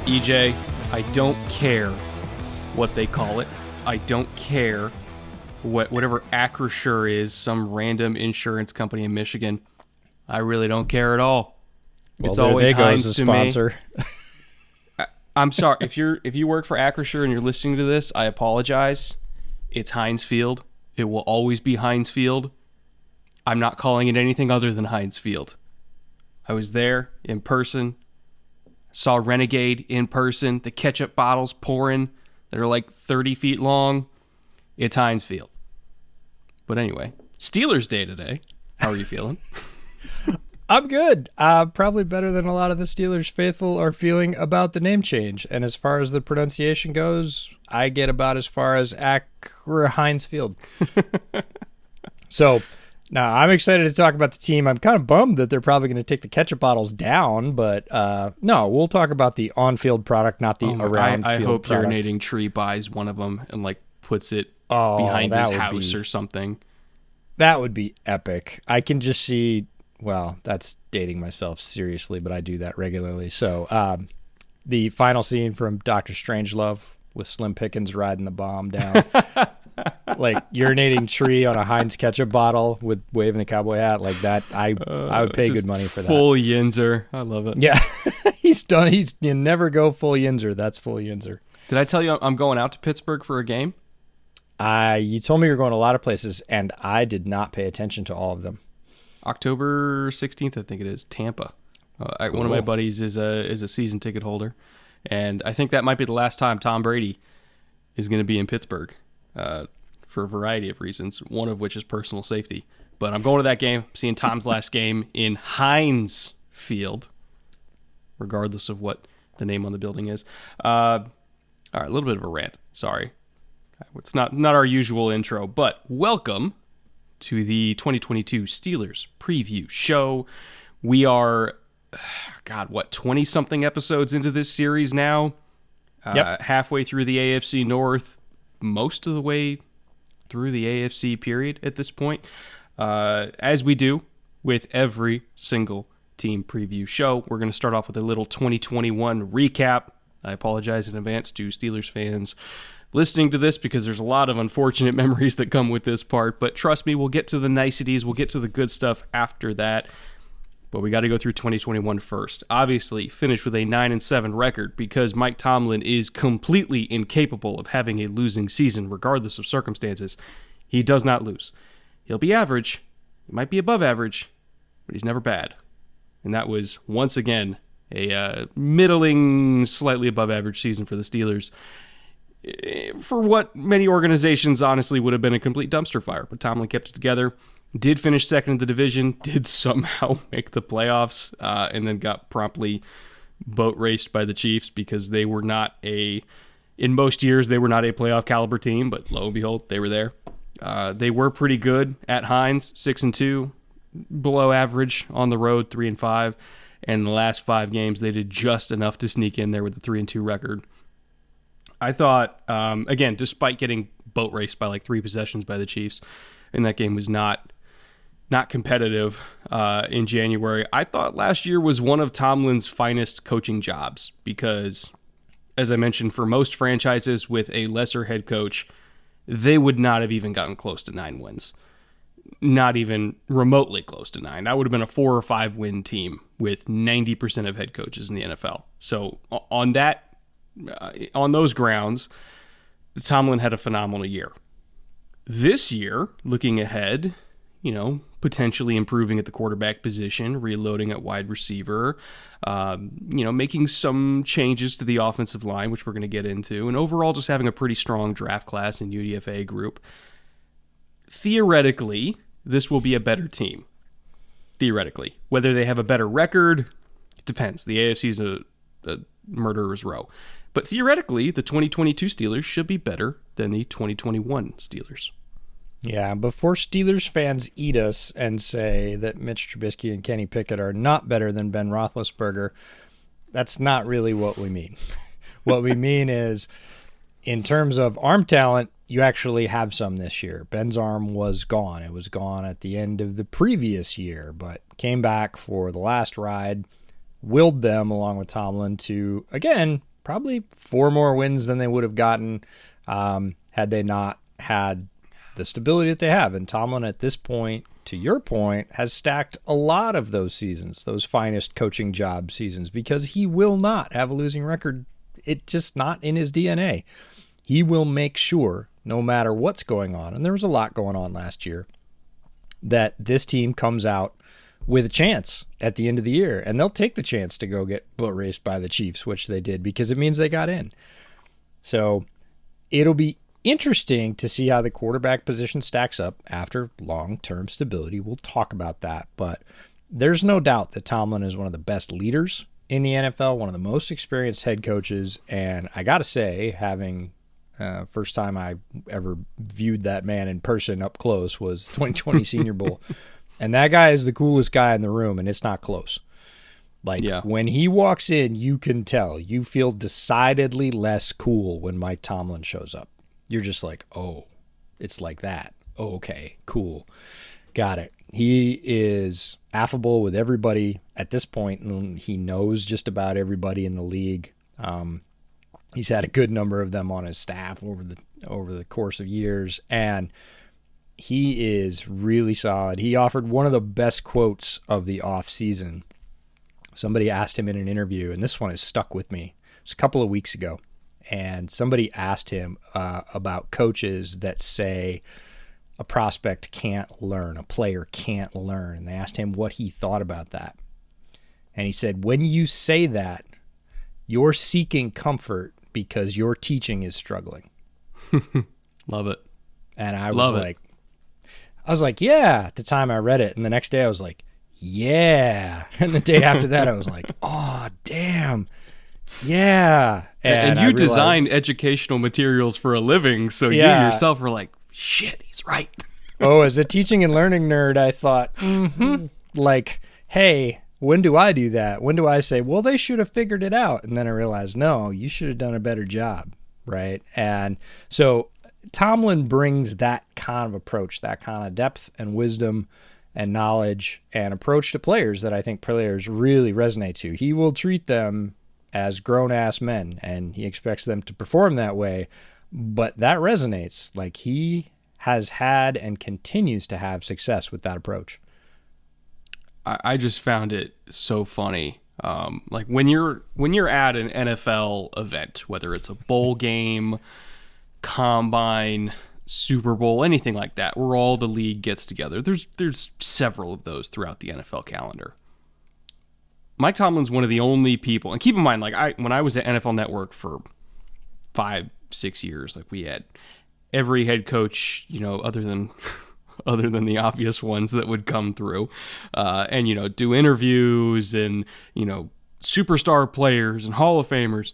EJ, I don't care what they call it. I don't care whatever Acrisure is, some random insurance company in Michigan. I really don't care at all. Well, it's always Heinz to sponsor. Me. I'm sorry if you work for Acrisure and you're listening to this. I apologize. It's Heinz Field. It will always be Heinz Field. I'm not calling it anything other than Heinz Field. I was there in person. Saw Renegade in person. The ketchup bottles pouring that are like 30 feet long. It's Heinz Field. But anyway, Steelers Day today. How are you feeling? I'm good. Probably better than a lot of the Steelers faithful are feeling about the name change. And as far as the pronunciation goes, I get about as far as Heinz Field. So now I'm excited to talk about the team. I'm kind of bummed that they're probably going to take the ketchup bottles down, but no, we'll talk about the on-field product, not the around-field product. I hope Urinating Tree buys one of them and like puts it behind his house or something. That would be epic. I can just see. Well, that's dating myself seriously, but I do that regularly. So the final scene from Dr. Strangelove with Slim Pickens riding the bomb down, like urinating tree on a Heinz ketchup bottle with waving the cowboy hat like that. I would pay good money for that. Full Yinzer. I love it. Yeah, he's done. You never go full Yinzer. That's full Yinzer. Did I tell you I'm going out to Pittsburgh for a game? You told me you're going to a lot of places, and I did not pay attention to all of them. October 16th, I think it is, Tampa. Cool. One of my buddies is a season ticket holder, and I think that might be the last time Tom Brady is going to be in Pittsburgh for a variety of reasons, one of which is personal safety. But I'm going to that game, seeing Tom's last game in Heinz Field, regardless of what the name on the building is. All right, a little bit of a rant. Sorry. It's not our usual intro, but welcome to the 2022 Steelers preview show. We are, 20-something episodes into this series now. Yep. Halfway through the AFC North, most of the way through the AFC period at this point. As we do with every single team preview show, we're going to start off with a little 2021 recap. I apologize in advance to Steelers fans listening to this because there's a lot of unfortunate memories that come with this part, but trust me, we'll get to the niceties, we'll get to the good stuff after that, but we got to go through 2021 first. Obviously, finish with a 9-7 record because Mike Tomlin is completely incapable of having a losing season regardless of circumstances. He does not lose. He'll be average, he might be above average, but he's never bad. And that was, once again, a middling, slightly above average season for the Steelers, for what many organizations honestly would have been a complete dumpster fire. But Tomlin kept it together, did finish second in the division, did somehow make the playoffs, and then got promptly boat raced by the Chiefs because they were not in most years, they were not a playoff caliber team, but lo and behold, they were there. They were pretty good at Heinz, 6-2, below average on the road, 3-5. And in the last 5 games, they did just enough to sneak in there with a 3-2 record. I thought, again, despite getting boat raced by like 3 possessions by the Chiefs, and that game was not competitive in January, I thought last year was one of Tomlin's finest coaching jobs because, as I mentioned, for most franchises with a lesser head coach, they would not have even gotten close to 9 wins. Not even remotely close to 9. That would have been a 4 or 5 win team with 90% of head coaches in the NFL. So on those grounds, Tomlin had a phenomenal year. This year, looking ahead, potentially improving at the quarterback position, reloading at wide receiver, making some changes to the offensive line, which we're going to get into, and overall just having a pretty strong draft class and UDFA group. Theoretically, this will be a better team. Theoretically. Whether they have a better record, it depends. The AFC is a murderer's row. But theoretically, the 2022 Steelers should be better than the 2021 Steelers. Yeah, before Steelers fans eat us and say that Mitch Trubisky and Kenny Pickett are not better than Ben Roethlisberger, that's not really what we mean. What we mean is, in terms of arm talent, you actually have some this year. Ben's arm was gone. It was gone at the end of the previous year, but came back for the last ride, willed them, along with Tomlin, to, again, probably 4 more wins than they would have gotten had they not had the stability that they have. And Tomlin, at this point, to your point, has stacked a lot of those seasons, those finest coaching job seasons, because he will not have a losing record. It's just not in his DNA. He will make sure, no matter what's going on, and there was a lot going on last year, that this team comes out with a chance at the end of the year. And they'll take the chance to go get butt raced by the Chiefs, which they did, because it means they got in. So it'll be interesting to see how the quarterback position stacks up after long-term stability. We'll talk about that. But there's no doubt that Tomlin is one of the best leaders in the NFL, one of the most experienced head coaches. And I got to say, having first time I ever viewed that man in person up close was 2020 Senior Bowl. And that guy is the coolest guy in the room, and it's not close. Like, when he walks in, you can tell. You feel decidedly less cool when Mike Tomlin shows up. You're just like, oh, it's like that. Oh, okay, cool. Got it. He is affable with everybody at this point, and he knows just about everybody in the league. He's had a good number of them on his staff over the course of years, and he is really solid. He offered one of the best quotes of the offseason. Somebody asked him in an interview, and this one has stuck with me. It's a couple of weeks ago, and somebody asked him about coaches that say a prospect can't learn, a player can't learn, and they asked him what he thought about that. And he said, when you say that, you're seeking comfort because your teaching is struggling. Love it. And I was like, yeah, at the time I read it. And the next day I was like, yeah. And the day after that I was like, oh, damn. Yeah. And you design educational materials for a living, so you yourself were like, shit, he's right. Oh, as a teaching and learning nerd, I thought, like, hey, when do I do that? When do I say, well, they should have figured it out? And then I realized, no, you should have done a better job, right? And so Tomlin brings that kind of approach, that kind of depth and wisdom and knowledge and approach to players that I think players really resonate to. He will treat them as grown-ass men, and he expects them to perform that way, but that resonates. Like, he has had and continues to have success with that approach. I just found it so funny. Like, when you're at an NFL event, whether it's a bowl game, combine, Super Bowl, anything like that, where all the league gets together. There's several of those throughout the NFL calendar. Mike Tomlin's one of the only people, and keep in mind, like, when I was at NFL Network for 5-6 years, like, we had every head coach, other than the obvious ones that would come through, and do interviews and superstar players and Hall of Famers.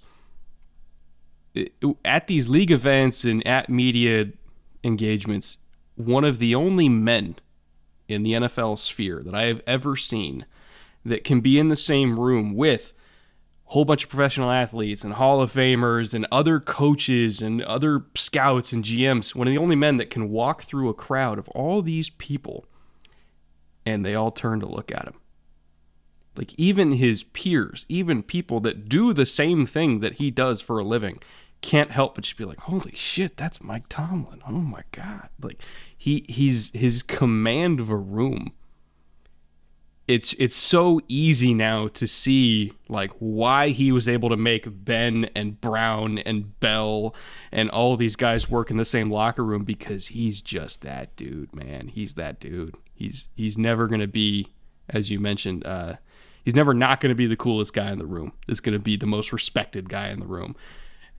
At these league events and at media engagements, one of the only men in the NFL sphere that I have ever seen that can be in the same room with a whole bunch of professional athletes and Hall of Famers and other coaches and other scouts and GMs, one of the only men that can walk through a crowd of all these people and they all turn to look at him. Like, even his peers, even people that do the same thing that he does for a living, can't help but just be like, holy shit, that's Mike Tomlin. Oh my God. Like, he's his command of a room. It's so easy now to see, like, why he was able to make Ben and Brown and Bell and all these guys work in the same locker room, because he's just that dude, man. He's that dude. He's never going to be, as you mentioned, he's never not going to be the coolest guy in the room. He's going to be the most respected guy in the room.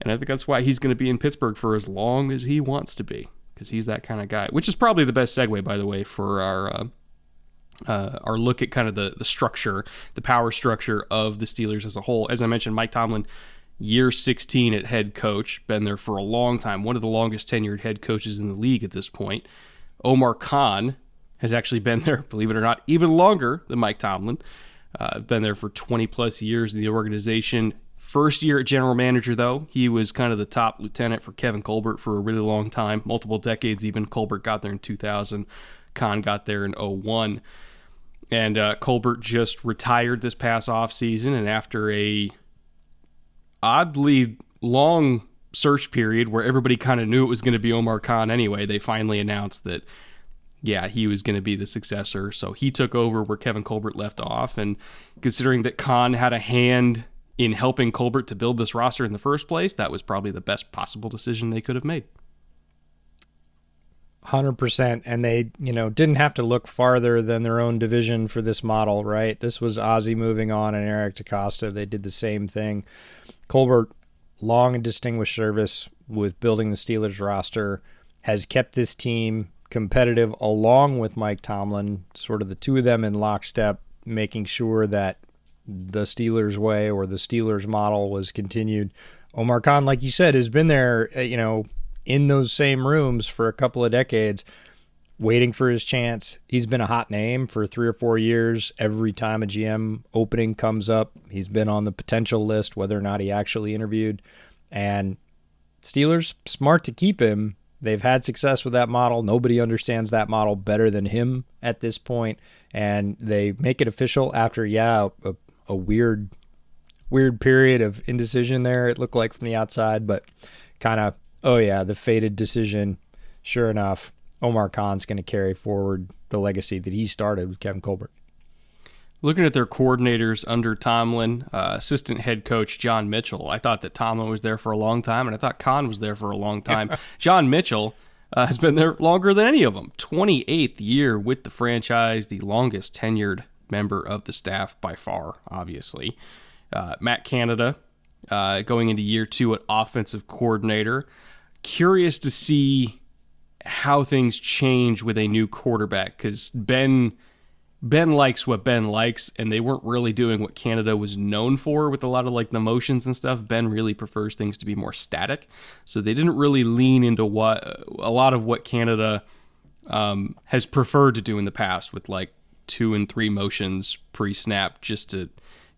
And I think that's why he's going to be in Pittsburgh for as long as he wants to be, because he's that kind of guy, which is probably the best segue, by the way, for our look at kind of the structure, the power structure of the Steelers as a whole. As I mentioned, Mike Tomlin, year 16 at head coach, been there for a long time, one of the longest tenured head coaches in the league at this point. Omar Khan has actually been there, believe it or not, even longer than Mike Tomlin. Been there for 20 plus years in the organization. First year at general manager, though, he was kind of the top lieutenant for Kevin Colbert for a really long time, multiple decades even. Colbert got there in 2000. Khan got there in 2001. And Colbert just retired this past offseason, and after oddly long search period where everybody kind of knew it was going to be Omar Khan anyway, they finally announced that, yeah, he was going to be the successor. So he took over where Kevin Colbert left off. And considering that Khan had a hand in helping Colbert to build this roster in the first place, that was probably the best possible decision they could have made. 100%. And they, didn't have to look farther than their own division for this model, right? This was Ozzie moving on and Eric DaCosta. They did the same thing. Colbert, long and distinguished service with building the Steelers roster, has kept this team competitive along with Mike Tomlin, sort of the two of them in lockstep, making sure that the Steelers way or the Steelers model was continued. Omar Khan, like you said, has been there, in those same rooms for a couple of decades, waiting for his chance. He's been a hot name for 3 or 4 years. Every time a GM opening comes up, he's been on the potential list, whether or not he actually interviewed. And Steelers, smart to keep him. They've had success with that model. Nobody understands that model better than him at this point. And they make it official after, a weird period of indecision there, it looked like from the outside, but kind of, the fated decision. Sure enough, Omar Khan's going to carry forward the legacy that he started with Kevin Colbert. Looking at their coordinators under Tomlin, assistant head coach John Mitchell, I thought that Tomlin was there for a long time, and I thought Khan was there for a long time. John Mitchell has been there longer than any of them. 28th year with the franchise, the longest tenured member of the staff by far, obviously. Matt Canada going into year 2 at offensive coordinator. Curious to see how things change with a new quarterback, because Ben likes what Ben likes, and they weren't really doing what Canada was known for with a lot of like the motions and stuff. Ben really prefers things to be more static, so they didn't really lean into a lot of what Canada has preferred to do in the past with like 2 and 3 motions pre-snap, just to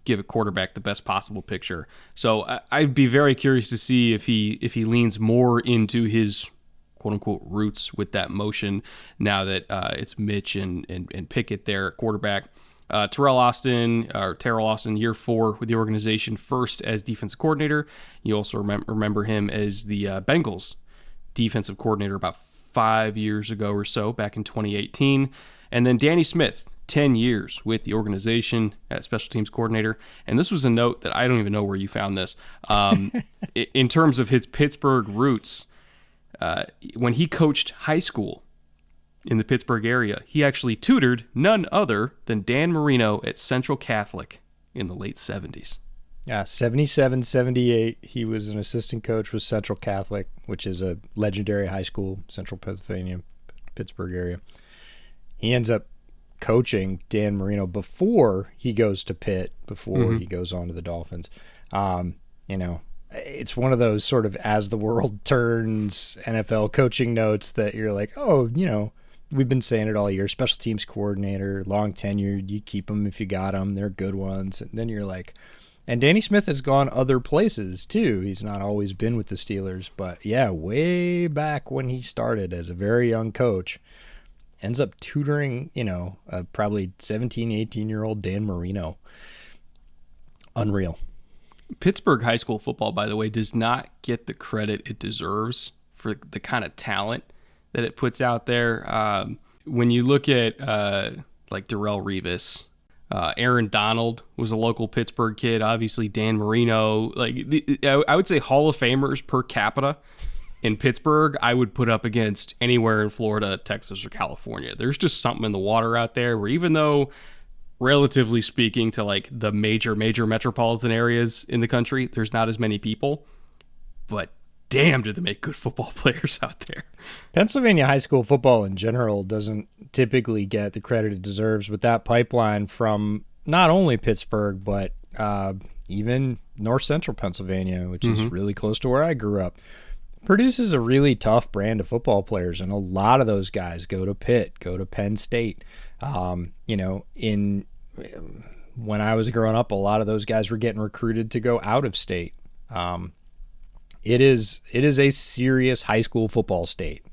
give a quarterback the best possible picture. So I'd be very curious to see if he leans more into his quote-unquote roots with that motion now that it's Mitch and Pickett there at quarterback. Terrell Austin, year 4 with the organization, first as defensive coordinator. You also remember him as the Bengals defensive coordinator about 5 years ago or so, back in 2018. And then Danny Smith, 10 years with the organization as special teams coordinator. And this was a note that I don't even know where you found this. In terms of his Pittsburgh roots, when he coached high school in the Pittsburgh area, he actually tutored none other than Dan Marino at Central Catholic in the late 70s. Yeah, 77, 78, he was an assistant coach with Central Catholic, which is a legendary high school, Central Pennsylvania, Pittsburgh area. He ends up coaching Dan Marino before he goes to Pitt, before he goes on to the Dolphins. It's one of those sort of as the world turns NFL coaching notes that you're like, we've been saying it all year. Special teams coordinator, long tenured, you keep them if you got them. They're good ones. And then you're like, and Danny Smith has gone other places too. He's not always been with the Steelers, but yeah, way back when he started as a very young coach, ends up tutoring, probably 17, 18-year-old Dan Marino. Unreal. Pittsburgh high school football, by the way, does not get the credit it deserves for the kind of talent that it puts out there. When you look at like Darrelle Revis, Aaron Donald was a local Pittsburgh kid. Obviously, Dan Marino. I would say Hall of Famers per capita in Pittsburgh, I would put up against anywhere in Florida, Texas, or California. There's just something in the water out there where, even though, relatively speaking to like the major metropolitan areas in the country, there's not as many people, but damn, do they make good football players out there. Pennsylvania high school football in general doesn't typically get the credit it deserves, with that pipeline from not only Pittsburgh, but even north central Pennsylvania, which is really close to where I grew up, produces a really tough brand of football players. And a lot of those guys go to Pitt, go to Penn State. When I was growing up, a lot of those guys were getting recruited to go out of state. It is a serious high school football state.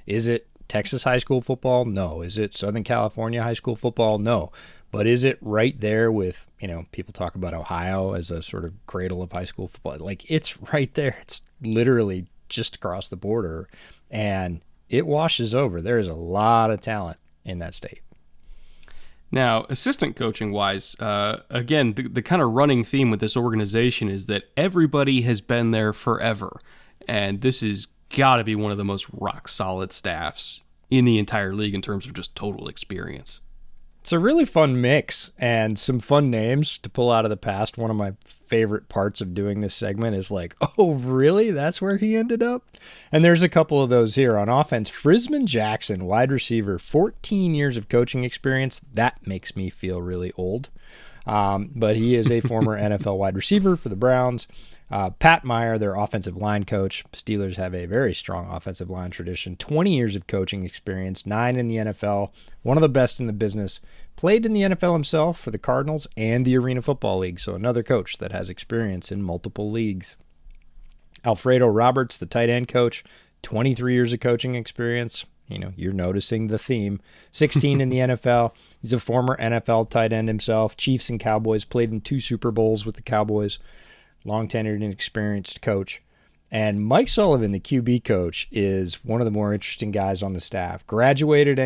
Is it Texas high school football? No. Is it Southern California high school football? No. But is it right there with, people talk about Ohio as a sort of cradle of high school football? Like, it's right there. It's literally just across the border, and it washes over. There is a lot of talent in that state. Now, assistant coaching wise, again, the kind of running theme with this organization is that everybody has been there forever. And this has got to be one of the most rock solid staffs in the entire league in terms of just total experience. It's a really fun mix and some fun names to pull out of the past. One of my favorite parts of doing this segment is like, oh, really? That's where he ended up? And there's a couple of those here. On offense, Frisman Jackson, wide receiver, 14 years of coaching experience. That makes me feel really old. But he is a former NFL wide receiver for the Browns. Pat Meyer, their offensive line coach. Steelers have a very strong offensive line tradition. 20 years of coaching experience, 9 in the NFL, one of the best in the business. Played in the NFL himself for the Cardinals and the Arena Football League, so another coach that has experience in multiple leagues. Alfredo Roberts, the tight end coach, 23 years of coaching experience. You're noticing the theme. 16 in the NFL. He's a former NFL tight end himself. Chiefs and Cowboys, played in 2 Super Bowls with the Cowboys. Long-tenured and experienced coach. And Mike Sullivan, the QB coach, is one of the more interesting guys on the staff. Graduated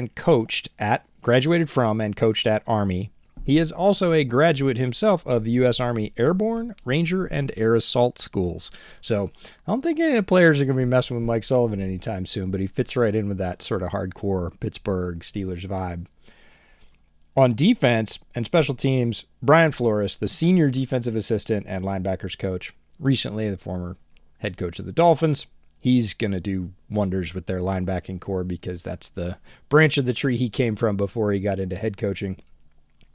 from and coached at Army. He is also a graduate himself of the U.S. Army Airborne, Ranger, and Air Assault schools. So I don't think any of the players are going to be messing with Mike Sullivan anytime soon, but he fits right in with that sort of hardcore Pittsburgh Steelers vibe. On defense and special teams, Brian Flores, the senior defensive assistant and linebackers coach, recently the former head coach of the Dolphins. He's going to do wonders with their linebacking core because that's the branch of the tree he came from before he got into head coaching.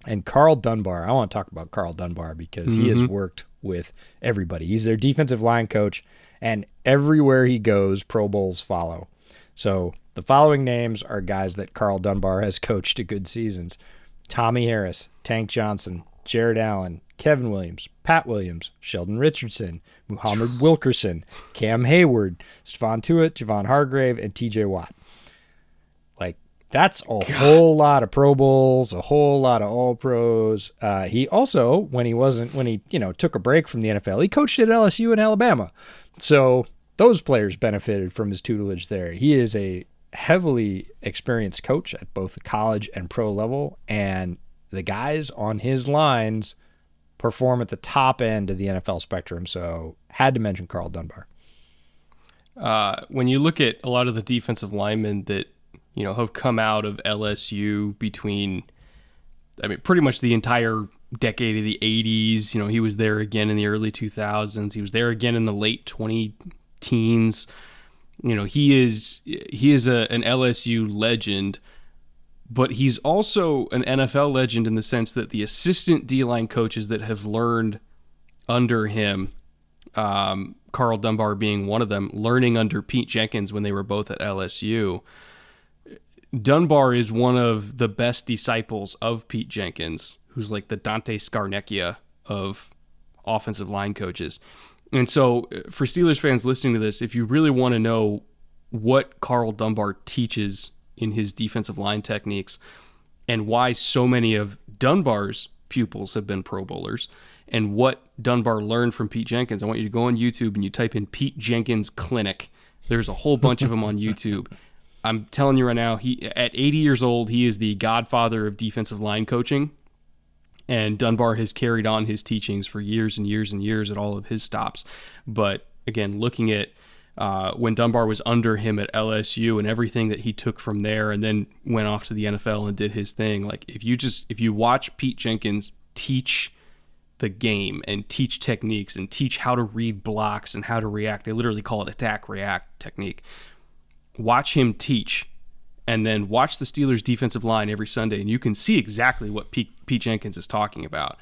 And Carl Dunbar, I want to talk about Carl Dunbar because he has worked with everybody. He's their defensive line coach, and everywhere he goes, Pro Bowls follow. So the following names are guys that Carl Dunbar has coached to good seasons. Tommy Harris, Tank Johnson, Jared Allen, Kevin Williams, Pat Williams, Sheldon Richardson, Muhammad Wilkerson, Cam Hayward, Stephon Tuitt, Javon Hargrave, and TJ Watt. That's a whole lot of Pro Bowls, a whole lot of All Pros. He also, when he took a break from the NFL, he coached at LSU and Alabama. So those players benefited from his tutelage there. He is a heavily experienced coach at both the college and pro level, and the guys on his lines perform at the top end of the NFL spectrum. So had to mention Carl Dunbar. When you look at a lot of the defensive linemen that have come out of LSU between, pretty much the entire decade of the 80s. He was there again in the early 2000s. He was there again in the late 20-teens. He is an LSU legend, but he's also an NFL legend in the sense that the assistant D-line coaches that have learned under him, Carl Dunbar being one of them, learning under Pete Jenkins when they were both at LSU. Dunbar is one of the best disciples of Pete Jenkins, who's like the Dante Scarnecchia of offensive line coaches. And so for Steelers fans listening to this, if you really want to know what Carl Dunbar teaches in his defensive line techniques and why so many of Dunbar's pupils have been Pro Bowlers and what Dunbar learned from Pete Jenkins, I want you to go on YouTube and you type in Pete Jenkins Clinic. There's a whole bunch of them on YouTube. I'm telling you right now, at 80 years old, he is the godfather of defensive line coaching, and Dunbar has carried on his teachings for years and years and years at all of his stops. But again, looking at when Dunbar was under him at LSU and everything that he took from there and then went off to the NFL and did his thing, like if you watch Pete Jenkins teach the game and teach techniques and teach how to read blocks and how to react, they literally call it attack-react technique. Watch him teach, and then watch the Steelers' defensive line every Sunday, and you can see exactly what Pete Jenkins is talking about.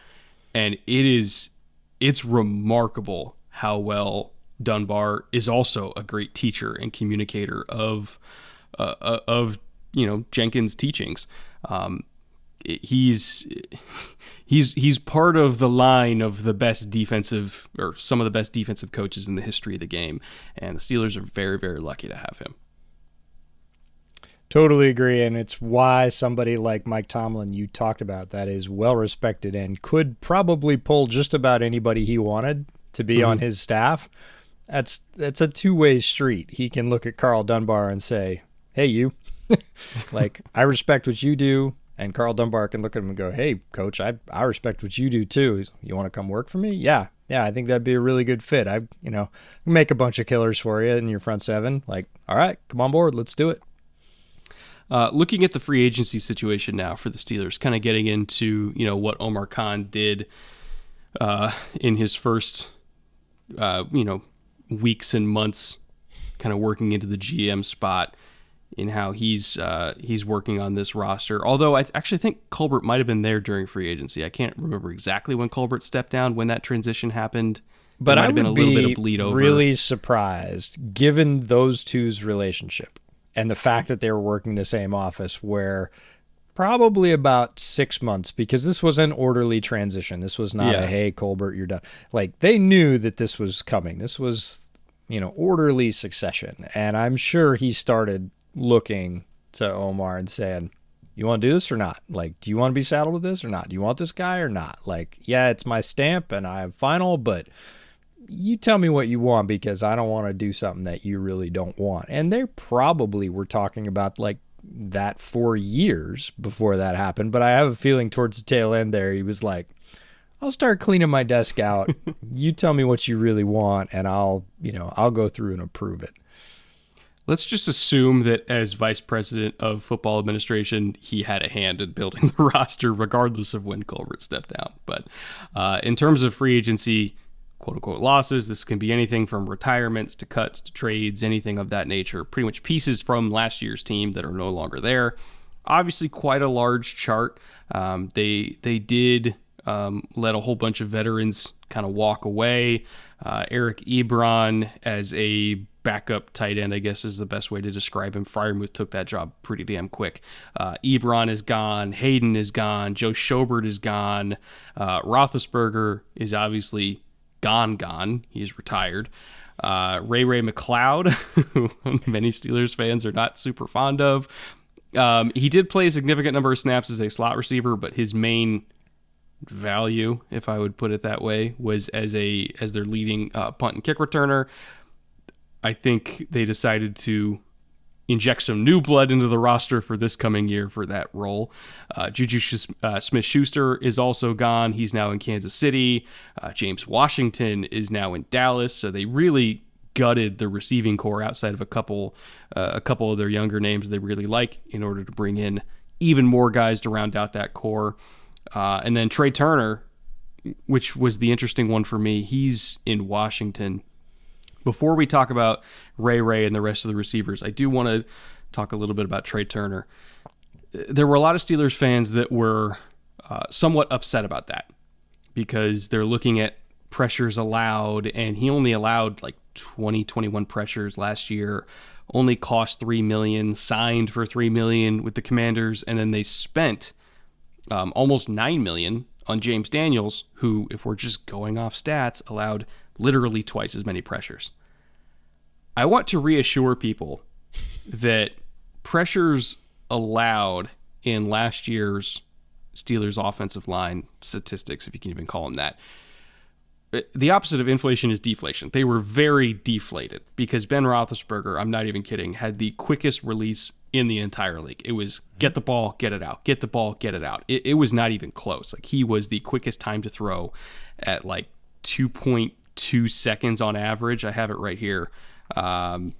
And it's remarkable how well Dunbar is also a great teacher and communicator of Jenkins' teachings. He's part of the line of the best defensive, or some of the best defensive coaches in the history of the game, and the Steelers are very, very lucky to have him. Totally agree, and it's why somebody like Mike Tomlin you talked about that is well respected and could probably pull just about anybody he wanted to be on his staff. That's a two-way street. He can look at Carl Dunbar and say, "Hey, you, like I respect what you do," and Carl Dunbar can look at him and go, "Hey, coach, I respect what you do too. You want to come work for me?" Yeah, I think that'd be a really good fit. I make a bunch of killers for you in your front seven. Like, all right, come on board, let's do it. Looking at the free agency situation now for the Steelers, kind of getting into what Omar Khan did in his first weeks and months, kind of working into the GM spot, in how he's working on this roster. Although I actually think Colbert might have been there during free agency. I can't remember exactly when Colbert stepped down, when that transition happened. But I might have been a would little bit be of bleed over. really surprised, given those two's relationship and the fact that they were working the same office, where probably about 6 months, because this was an orderly transition. This was not a, hey, Colbert, you're done. Like, they knew that this was coming. This was, orderly succession. And I'm sure he started looking to Omar and saying, you want to do this or not? Like, do you want to be saddled with this or not? Do you want this guy or not? Like, yeah, it's my stamp and I have final, but you tell me what you want, because I don't want to do something that you really don't want. And they probably were talking about like that for years before that happened. But I have a feeling towards the tail end there, he was like, I'll start cleaning my desk out. You tell me what you really want and I'll go through and approve it. Let's just assume that as vice president of football administration, he had a hand in building the roster, regardless of when Colbert stepped down. But in terms of free agency, quote-unquote losses, this can be anything from retirements to cuts to trades, anything of that nature. Pretty much pieces from last year's team that are no longer there. Obviously, quite a large chart. They did let a whole bunch of veterans kind of walk away. Eric Ebron as a backup tight end, I guess is the best way to describe him. Freiermuth took that job pretty damn quick. Ebron is gone. Hayden is gone. Joe Schobert is gone. Roethlisberger is obviously gone. He's retired. Ray McLeod, who many Steelers fans are not super fond of. He did play a significant number of snaps as a slot receiver, but his main value, if I would put it that way, was as their leading punt and kick returner. I think they decided to inject some new blood into the roster for this coming year for that role. Juju Smith-Schuster is also gone. He's now in Kansas City. James Washington is now in Dallas. So they really gutted the receiving core outside of a couple of their younger names they really like in order to bring in even more guys to round out that core. And then Trey Turner, which was the interesting one for me, he's in Washington. Before we talk about Ray and the rest of the receivers, I do want to talk a little bit about Trey Turner. There were a lot of Steelers fans that were somewhat upset about that because they're looking at pressures allowed, and he only allowed like 21 pressures last year, only cost $3 million, signed for $3 million with the Commanders, and then they spent almost $9 million on James Daniels, who, if we're just going off stats, allowed literally twice as many pressures. I want to reassure people that pressures allowed in last year's Steelers offensive line statistics, if you can even call them that, the opposite of inflation is deflation. They were very deflated because Ben Roethlisberger, I'm not even kidding, had the quickest release in the entire league. It was get the ball, get it out, get the ball, get it out. It was not even close. Like, he was the quickest time to throw at like 2.2 seconds on average. I have it right here. It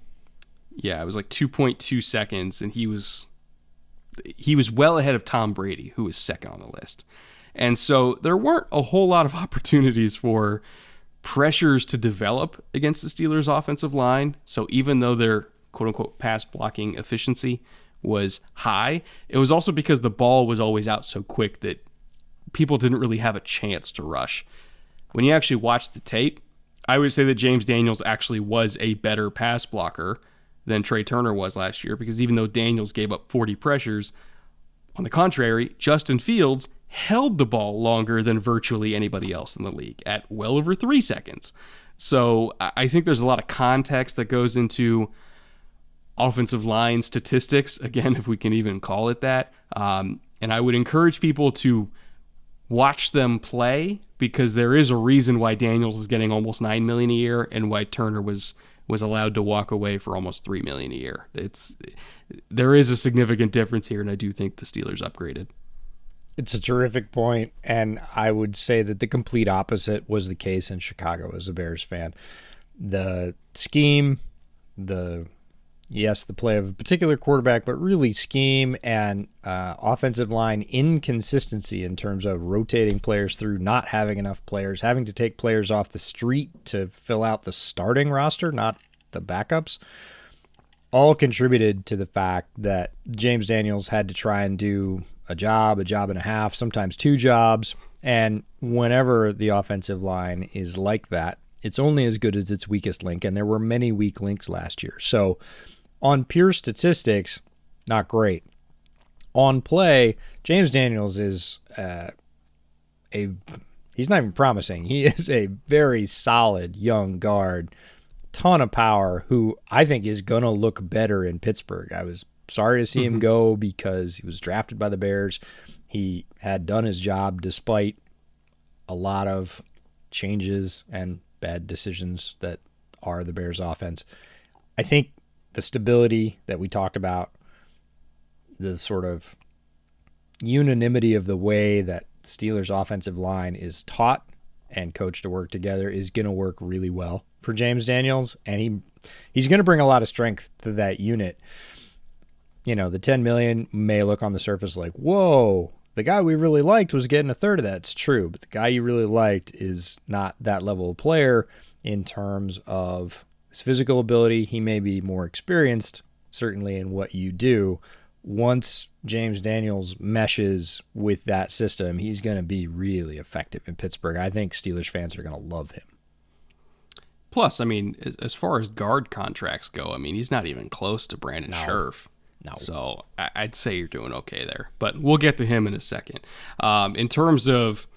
was like 2.2 seconds, and he was well ahead of Tom Brady, who was second on the list. And so there weren't a whole lot of opportunities for pressures to develop against the Steelers' offensive line. So even though their quote-unquote pass blocking efficiency was high, it was also because the ball was always out so quick that people didn't really have a chance to rush. When you actually watch the tape, I would say that James Daniels actually was a better pass blocker than Trey Turner was last year, because even though Daniels gave up 40 pressures, on the contrary, Justin Fields held the ball longer than virtually anybody else in the league at well over 3 seconds. So I think there's a lot of context that goes into offensive line statistics, again, if we can even call it that. And I would encourage people to watch them play, because there is a reason why Daniels is getting almost $9 million a year and why Turner was allowed to walk away for almost $3 million a year. There is a significant difference here, and I do think the Steelers upgraded. It's a terrific point, and I would say that the complete opposite was the case in Chicago as a Bears fan. The scheme, the play of a particular quarterback, but really scheme and offensive line inconsistency in terms of rotating players through, not having enough players, having to take players off the street to fill out the starting roster, not the backups, all contributed to the fact that James Daniels had to try and do a job and a half, sometimes two jobs. And whenever the offensive line is like that, it's only as good as its weakest link. And there were many weak links last year. So on pure statistics, not great. On play, James Daniels is he's not even promising. He is a very solid young guard, ton of power, who I think is going to look better in Pittsburgh. I was sorry to see him go because he was drafted by the Bears. He had done his job despite a lot of changes and bad decisions that are the Bears offense. I think the stability that we talked about, the sort of unanimity of the way that the Steelers offensive line is taught and coached to work together is going to work really well for James Daniels. And he's going to bring a lot of strength to that unit. The $10 million may look on the surface like, whoa, the guy we really liked was getting a third of that. It's true, but the guy you really liked is not that level of player in terms of his physical ability. He may be more experienced, certainly, in what you do. Once James Daniels meshes with that system, he's going to be really effective in Pittsburgh. I think Steelers fans are going to love him. Plus, as far as guard contracts go, he's not even close to Brandon Scherf. No. So I'd say you're doing okay there. But we'll get to him in a second. In terms of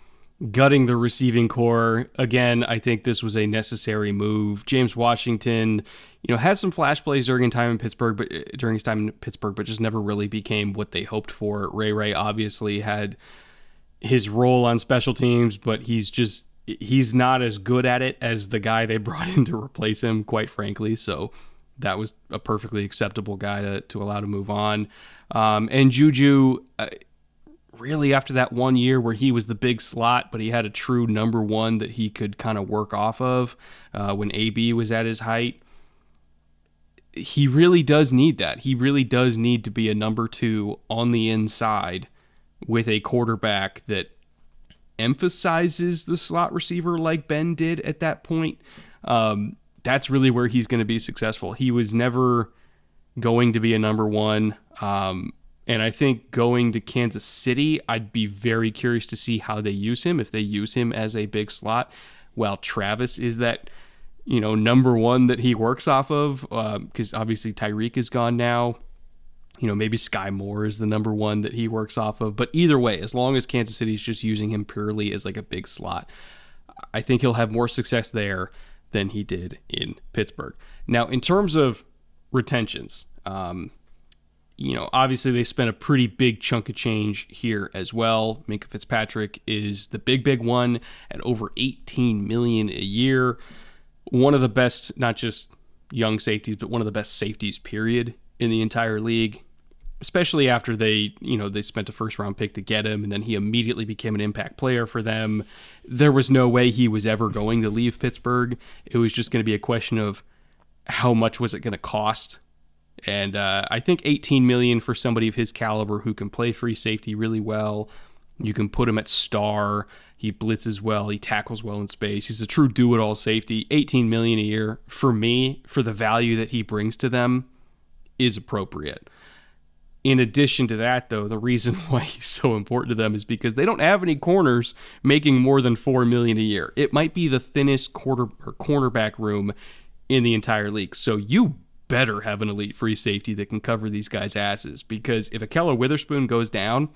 gutting the receiving core, again, I think this was a necessary move. James Washington, had some flash plays during his time in Pittsburgh, but just never really became what they hoped for. Ray obviously had his role on special teams, but he's not as good at it as the guy they brought in to replace him, quite frankly. So that was a perfectly acceptable guy to allow to move on. And Juju, really after that 1 year where he was the big slot, but he had a true number one that he could kind of work off of when AB was at his height, he really does need that. He really does need to be a number two on the inside with a quarterback that emphasizes the slot receiver like Ben did at that point. That's really where he's going to be successful. He was never going to be a number one. And I think going to Kansas City, I'd be very curious to see how they use him. If they use him as a big slot, while Travis is that, number one that he works off of, because obviously Tyreek is gone now. Maybe Sky Moore is the number one that he works off of. But either way, as long as Kansas City is just using him purely as like a big slot, I think he'll have more success there than he did in Pittsburgh. Now, in terms of retentions, obviously they spent a pretty big chunk of change here as well. Minkah Fitzpatrick is the big one at over $18 million a year. One of the best, not just young safeties, but one of the best safeties, period, in the entire league. Especially after they spent a first-round pick to get him, and then he immediately became an impact player for them. There was no way he was ever going to leave Pittsburgh. It was just going to be a question of how much was it going to cost. And I think $18 million for somebody of his caliber who can play free safety really well. You can put him at star. He blitzes well. He tackles well in space. He's a true do-it-all safety. $18 million a year, for me, for the value that he brings to them, is appropriate. In addition to that, though, the reason why he's so important to them is because they don't have any corners making more than $4 million a year. It might be the thinnest cornerback room in the entire league. So you better have an elite free safety that can cover these guys' asses, because if Ahkello Witherspoon goes down,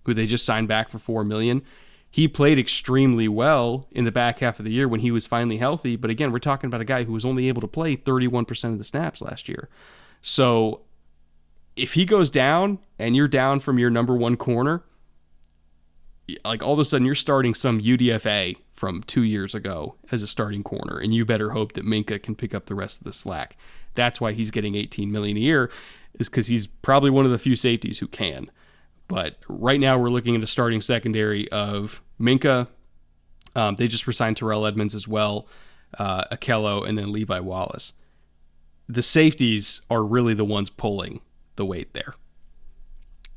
who they just signed back for $4 million, he played extremely well in the back half of the year when he was finally healthy. But again, we're talking about a guy who was only able to play 31% of the snaps last year. So if he goes down and you're down from your number one corner, like all of a sudden you're starting some UDFA from 2 years ago as a starting corner, and you better hope that Minka can pick up the rest of the slack. That's why he's getting $18 million a year, is because he's probably one of the few safeties who can. But right now we're looking at a starting secondary of Minka. They just resigned Terrell Edmonds as well, Akello, and then Levi Wallace. The safeties are really the ones pulling the weight there.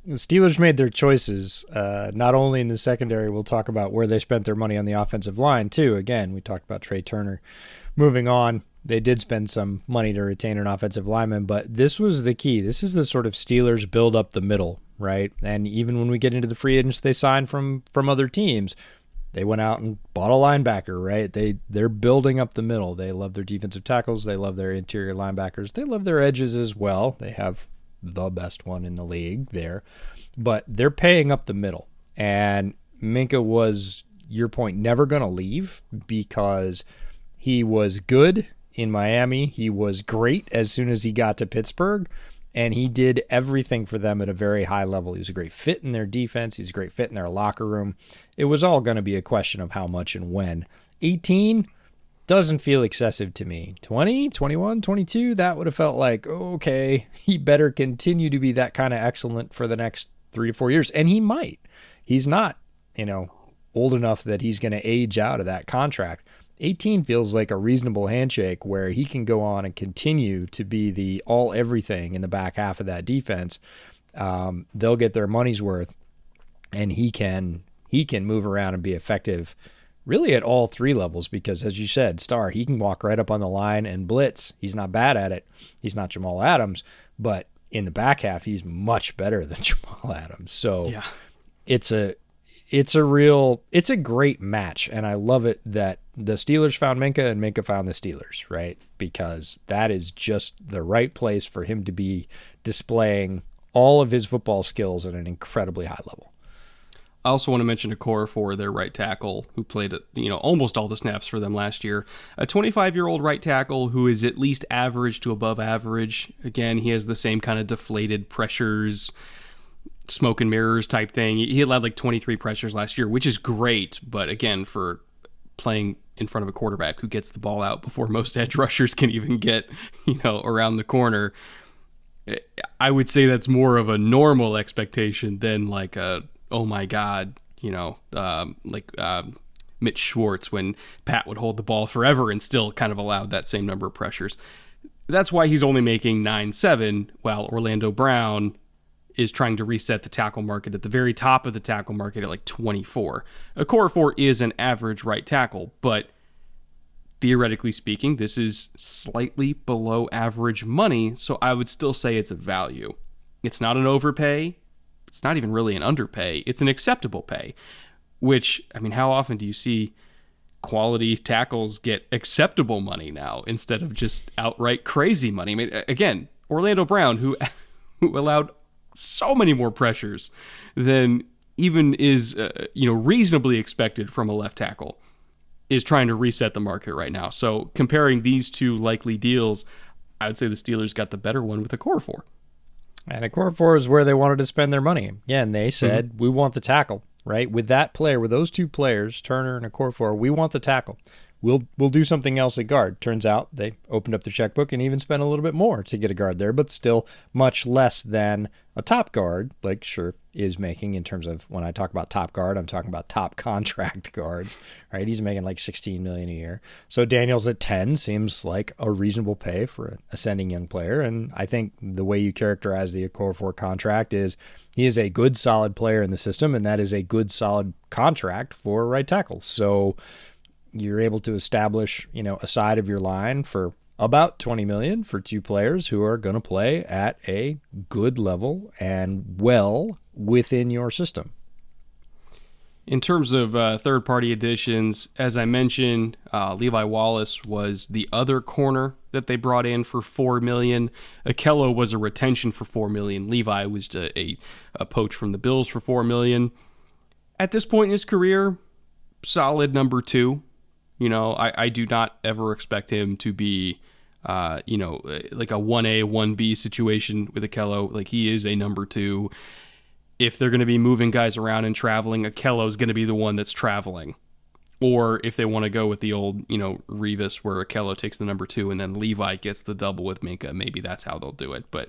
The Steelers made their choices, not only in the secondary. We'll talk about where they spent their money on the offensive line, too. Again, we talked about Trey Turner. Moving on, they did spend some money to retain an offensive lineman, but this was the key. This is the sort of Steelers build up the middle, right? And even when we get into the free agents they signed from other teams, they went out and bought a linebacker, right? They're building up the middle. They love their defensive tackles. They love their interior linebackers. They love their edges as well. They have the best one in the league there, but they're paying up the middle. And Minka was, your point, never going to leave because he was good in Miami. He was great as soon as he got to Pittsburgh, and he did everything for them at a very high level. He was a great fit in their defense. He was a great fit in their locker room. It was all going to be a question of how much and when. 18 doesn't feel excessive to me. 20, 21, 22, that would have felt like, okay, he better continue to be that kind of excellent for the next 3 to 4 years. And he might. He's not, old enough that he's going to age out of that contract. 18 feels like a reasonable handshake where he can go on and continue to be the all everything in the back half of that defense. They'll get their money's worth, and he can move around and be effective really at all three levels because, as you said, Star, he can walk right up on the line and blitz. He's not bad at it. He's not Jamal Adams, but in the back half, he's much better than Jamal Adams. So yeah. It's a great match, and I love it that the Steelers found Minka and Minka found the Steelers, right? Because that is just the right place for him to be displaying all of his football skills at an incredibly high level. I also want to mention Okorafor, their right tackle, who played almost all the snaps for them last year. A 25-year-old right tackle who is at least average to above average. Again, he has the same kind of deflated pressures, smoke and mirrors type thing. He allowed like 23 pressures last year, which is great. But again, for playing in front of a quarterback who gets the ball out before most edge rushers can even get, around the corner, I would say that's more of a normal expectation than like a, oh my God, Mitch Schwartz when Pat would hold the ball forever and still kind of allowed that same number of pressures. That's why he's only making 9-7, while Orlando Brown is trying to reset the tackle market at the very top of the tackle market at like 24. Okorafor is an average right tackle, but theoretically speaking, this is slightly below average money, so I would still say it's a value. It's not an overpay. It's not even really an underpay. It's an acceptable pay, which, how often do you see quality tackles get acceptable money now instead of just outright crazy money? Again, Orlando Brown, who allowed so many more pressures than even is reasonably expected from a left tackle, is trying to reset the market right now. So comparing these two likely deals, I would say the Steelers got the better one with Okorafor. And Okorafor is where they wanted to spend their money. Again, they said, we want the tackle, right? With that player, with those two players, Turner and Okorafor, we want the tackle. We'll do something else at guard. Turns out they opened up their checkbook and even spent a little bit more to get a guard there, but still much less than a top guard, like Scherf is making in terms of, when I talk about top guard, I'm talking about top contract guards, right? He's making like $16 million a year. So Daniels at 10 seems like a reasonable pay for an ascending young player. And I think the way you characterize the Okorafor contract is he is a good, solid player in the system, and that is a good, solid contract for right tackle. So you're able to establish, a side of your line for about $20 million for two players who are going to play at a good level and well within your system. In terms of third-party additions, as I mentioned, Levi Wallace was the other corner that they brought in for $4 million. Akello was a retention for $4 million. Levi was a poach from the Bills for $4 million. At this point in his career, solid number two. I do not ever expect him to be like a 1A, 1B situation with Akello. Like, he is a number 2. If they're going to be moving guys around and traveling, Akello is going to be the one that's traveling. Or if they want to go with the old, Revis, where Akello takes the number 2 and then Levi gets the double with Minka, maybe that's how they'll do it. But,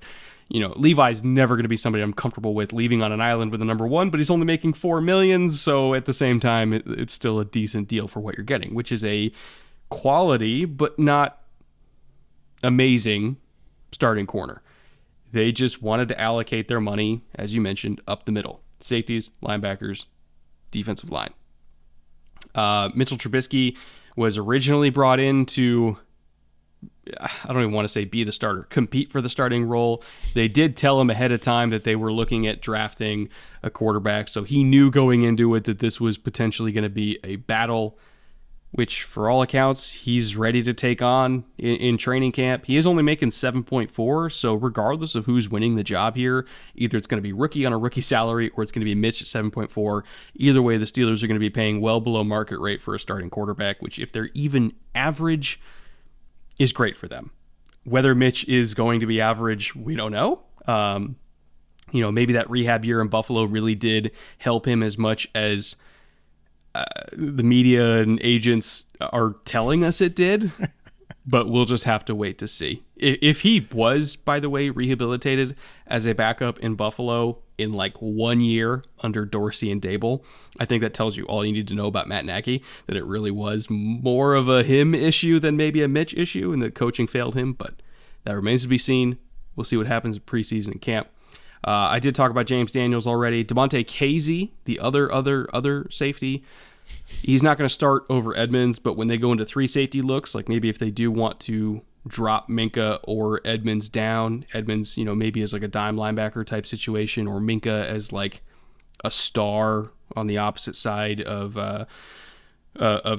Levi's never going to be somebody I'm comfortable with leaving on an island with the number 1, but he's only making $4 million. So at the same time, it's still a decent deal for what you're getting, which is a quality, but not amazing starting corner. They just wanted to allocate their money, as you mentioned, up the middle. Safeties, linebackers, defensive line. Mitchell Trubisky was originally brought in to, I don't even want to say be the starter, compete for the starting role. They did tell him ahead of time that they were looking at drafting a quarterback, so he knew going into it that this was potentially going to be a battle, which for all accounts, he's ready to take on in training camp. He is only making 7.4, so regardless of who's winning the job here, either it's going to be rookie on a rookie salary or it's going to be Mitch at 7.4. Either way, the Steelers are going to be paying well below market rate for a starting quarterback, which if they're even average, is great for them. Whether Mitch is going to be average, we don't know. Maybe that rehab year in Buffalo really did help him as much as the media and agents are telling us it did, but we'll just have to wait to see. If he was, by the way, rehabilitated as a backup in Buffalo in like 1 year under Dorsey and Dable, I think that tells you all you need to know about Matt Nagy, that it really was more of a him issue than maybe a Mitch issue, and that coaching failed him, but that remains to be seen. We'll see what happens in preseason and camp. I did talk about James Daniels already. Devontae Casey, the other safety, he's not going to start over Edmonds, but when they go into 3 safety looks, like maybe if they do want to drop Minka or Edmonds down, Edmonds, maybe as like a dime linebacker type situation, or Minka as like a star on the opposite side of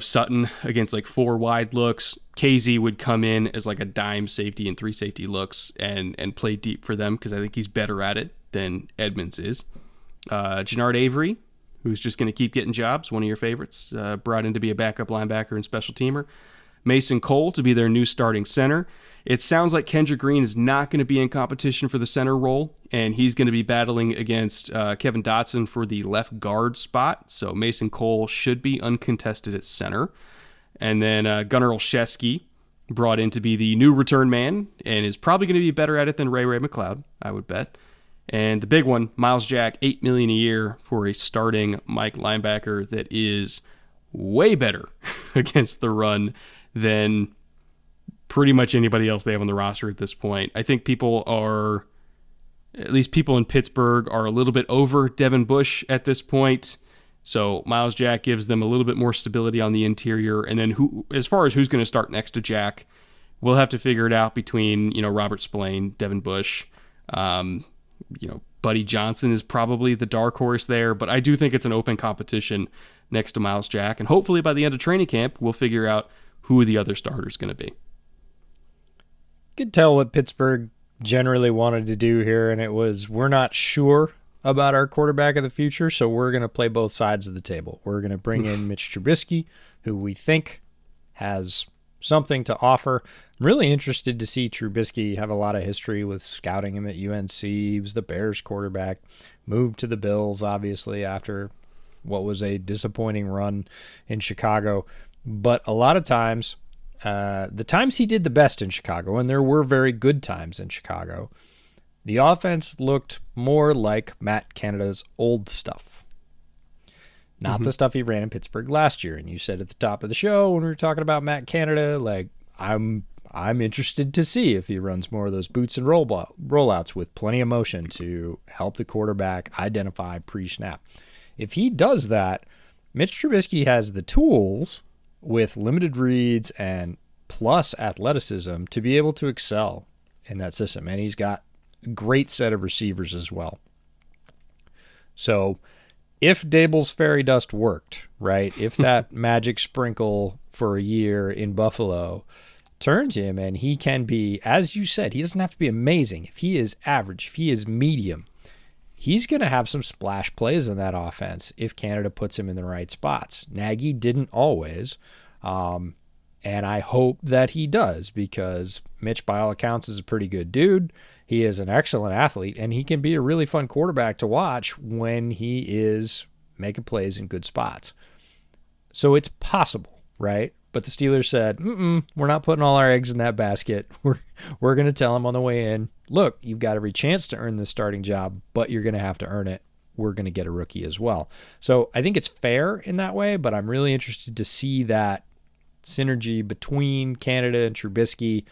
Sutton against like 4 wide looks. Casey would come in as like a dime safety in 3 safety looks and play deep for them, because I think he's better at it than Edmonds is. Jannard Avery, who's just going to keep getting jobs, one of your favorites, brought in to be a backup linebacker and special teamer. Mason Cole to be their new starting center. It sounds like Kendrick Green is not going to be in competition for the center role, and he's going to be battling against Kevin Dotson for the left guard spot, so Mason Cole should be uncontested at center. And then Gunnar Olszewski, brought in to be the new return man, and is probably going to be better at it than Ray McLeod, I would bet. And the big one, Miles Jack, $8 million a year for a starting Mike linebacker that is way better against the run than pretty much anybody else they have on the roster at this point. I think at least people in Pittsburgh are a little bit over Devin Bush at this point. So Miles Jack gives them a little bit more stability on the interior. And then as far as who's going to start next to Jack, we'll have to figure it out between, Robert Spillane, Devin Bush. Buddy Johnson is probably the dark horse there, but I do think it's an open competition next to Miles Jack. And hopefully by the end of training camp, we'll figure out who the other starter is going to be. Could tell what Pittsburgh generally wanted to do here, and it was, we're not sure about our quarterback of the future, so we're going to play both sides of the table. We're going to bring in Mitch Trubisky, who we think has something to offer. I'm really interested to see Trubisky have a lot of history with scouting him at UNC. He was the Bears quarterback, moved to the Bills, obviously, after what was a disappointing run in Chicago. But a lot of times, the times he did the best in Chicago, and there were very good times in Chicago, the offense looked more like Matt Canada's old stuff. Not the stuff he ran in Pittsburgh last year. And you said at the top of the show when we were talking about Matt Canada, like, I'm interested to see if he runs more of those boots and rollouts with plenty of motion to help the quarterback identify pre-snap. If he does that, Mitch Trubisky has the tools with limited reads and plus athleticism to be able to excel in that system. And he's got a great set of receivers as well. So if Dable's fairy dust worked, right, if that magic sprinkle for a year in Buffalo turns him and he can be, as you said, he doesn't have to be amazing. If he is average, if he is medium, he's going to have some splash plays in that offense if Canada puts him in the right spots. Nagy didn't always. And I hope that he does, because Mitch, by all accounts, is a pretty good dude. He is an excellent athlete, and he can be a really fun quarterback to watch when he is making plays in good spots. So it's possible, right? But the Steelers said, we're not putting all our eggs in that basket. We're going to tell him on the way in, look, you've got every chance to earn this starting job, but you're going to have to earn it. We're going to get a rookie as well. So I think it's fair in that way, but I'm really interested to see that synergy between Canada and Trubisky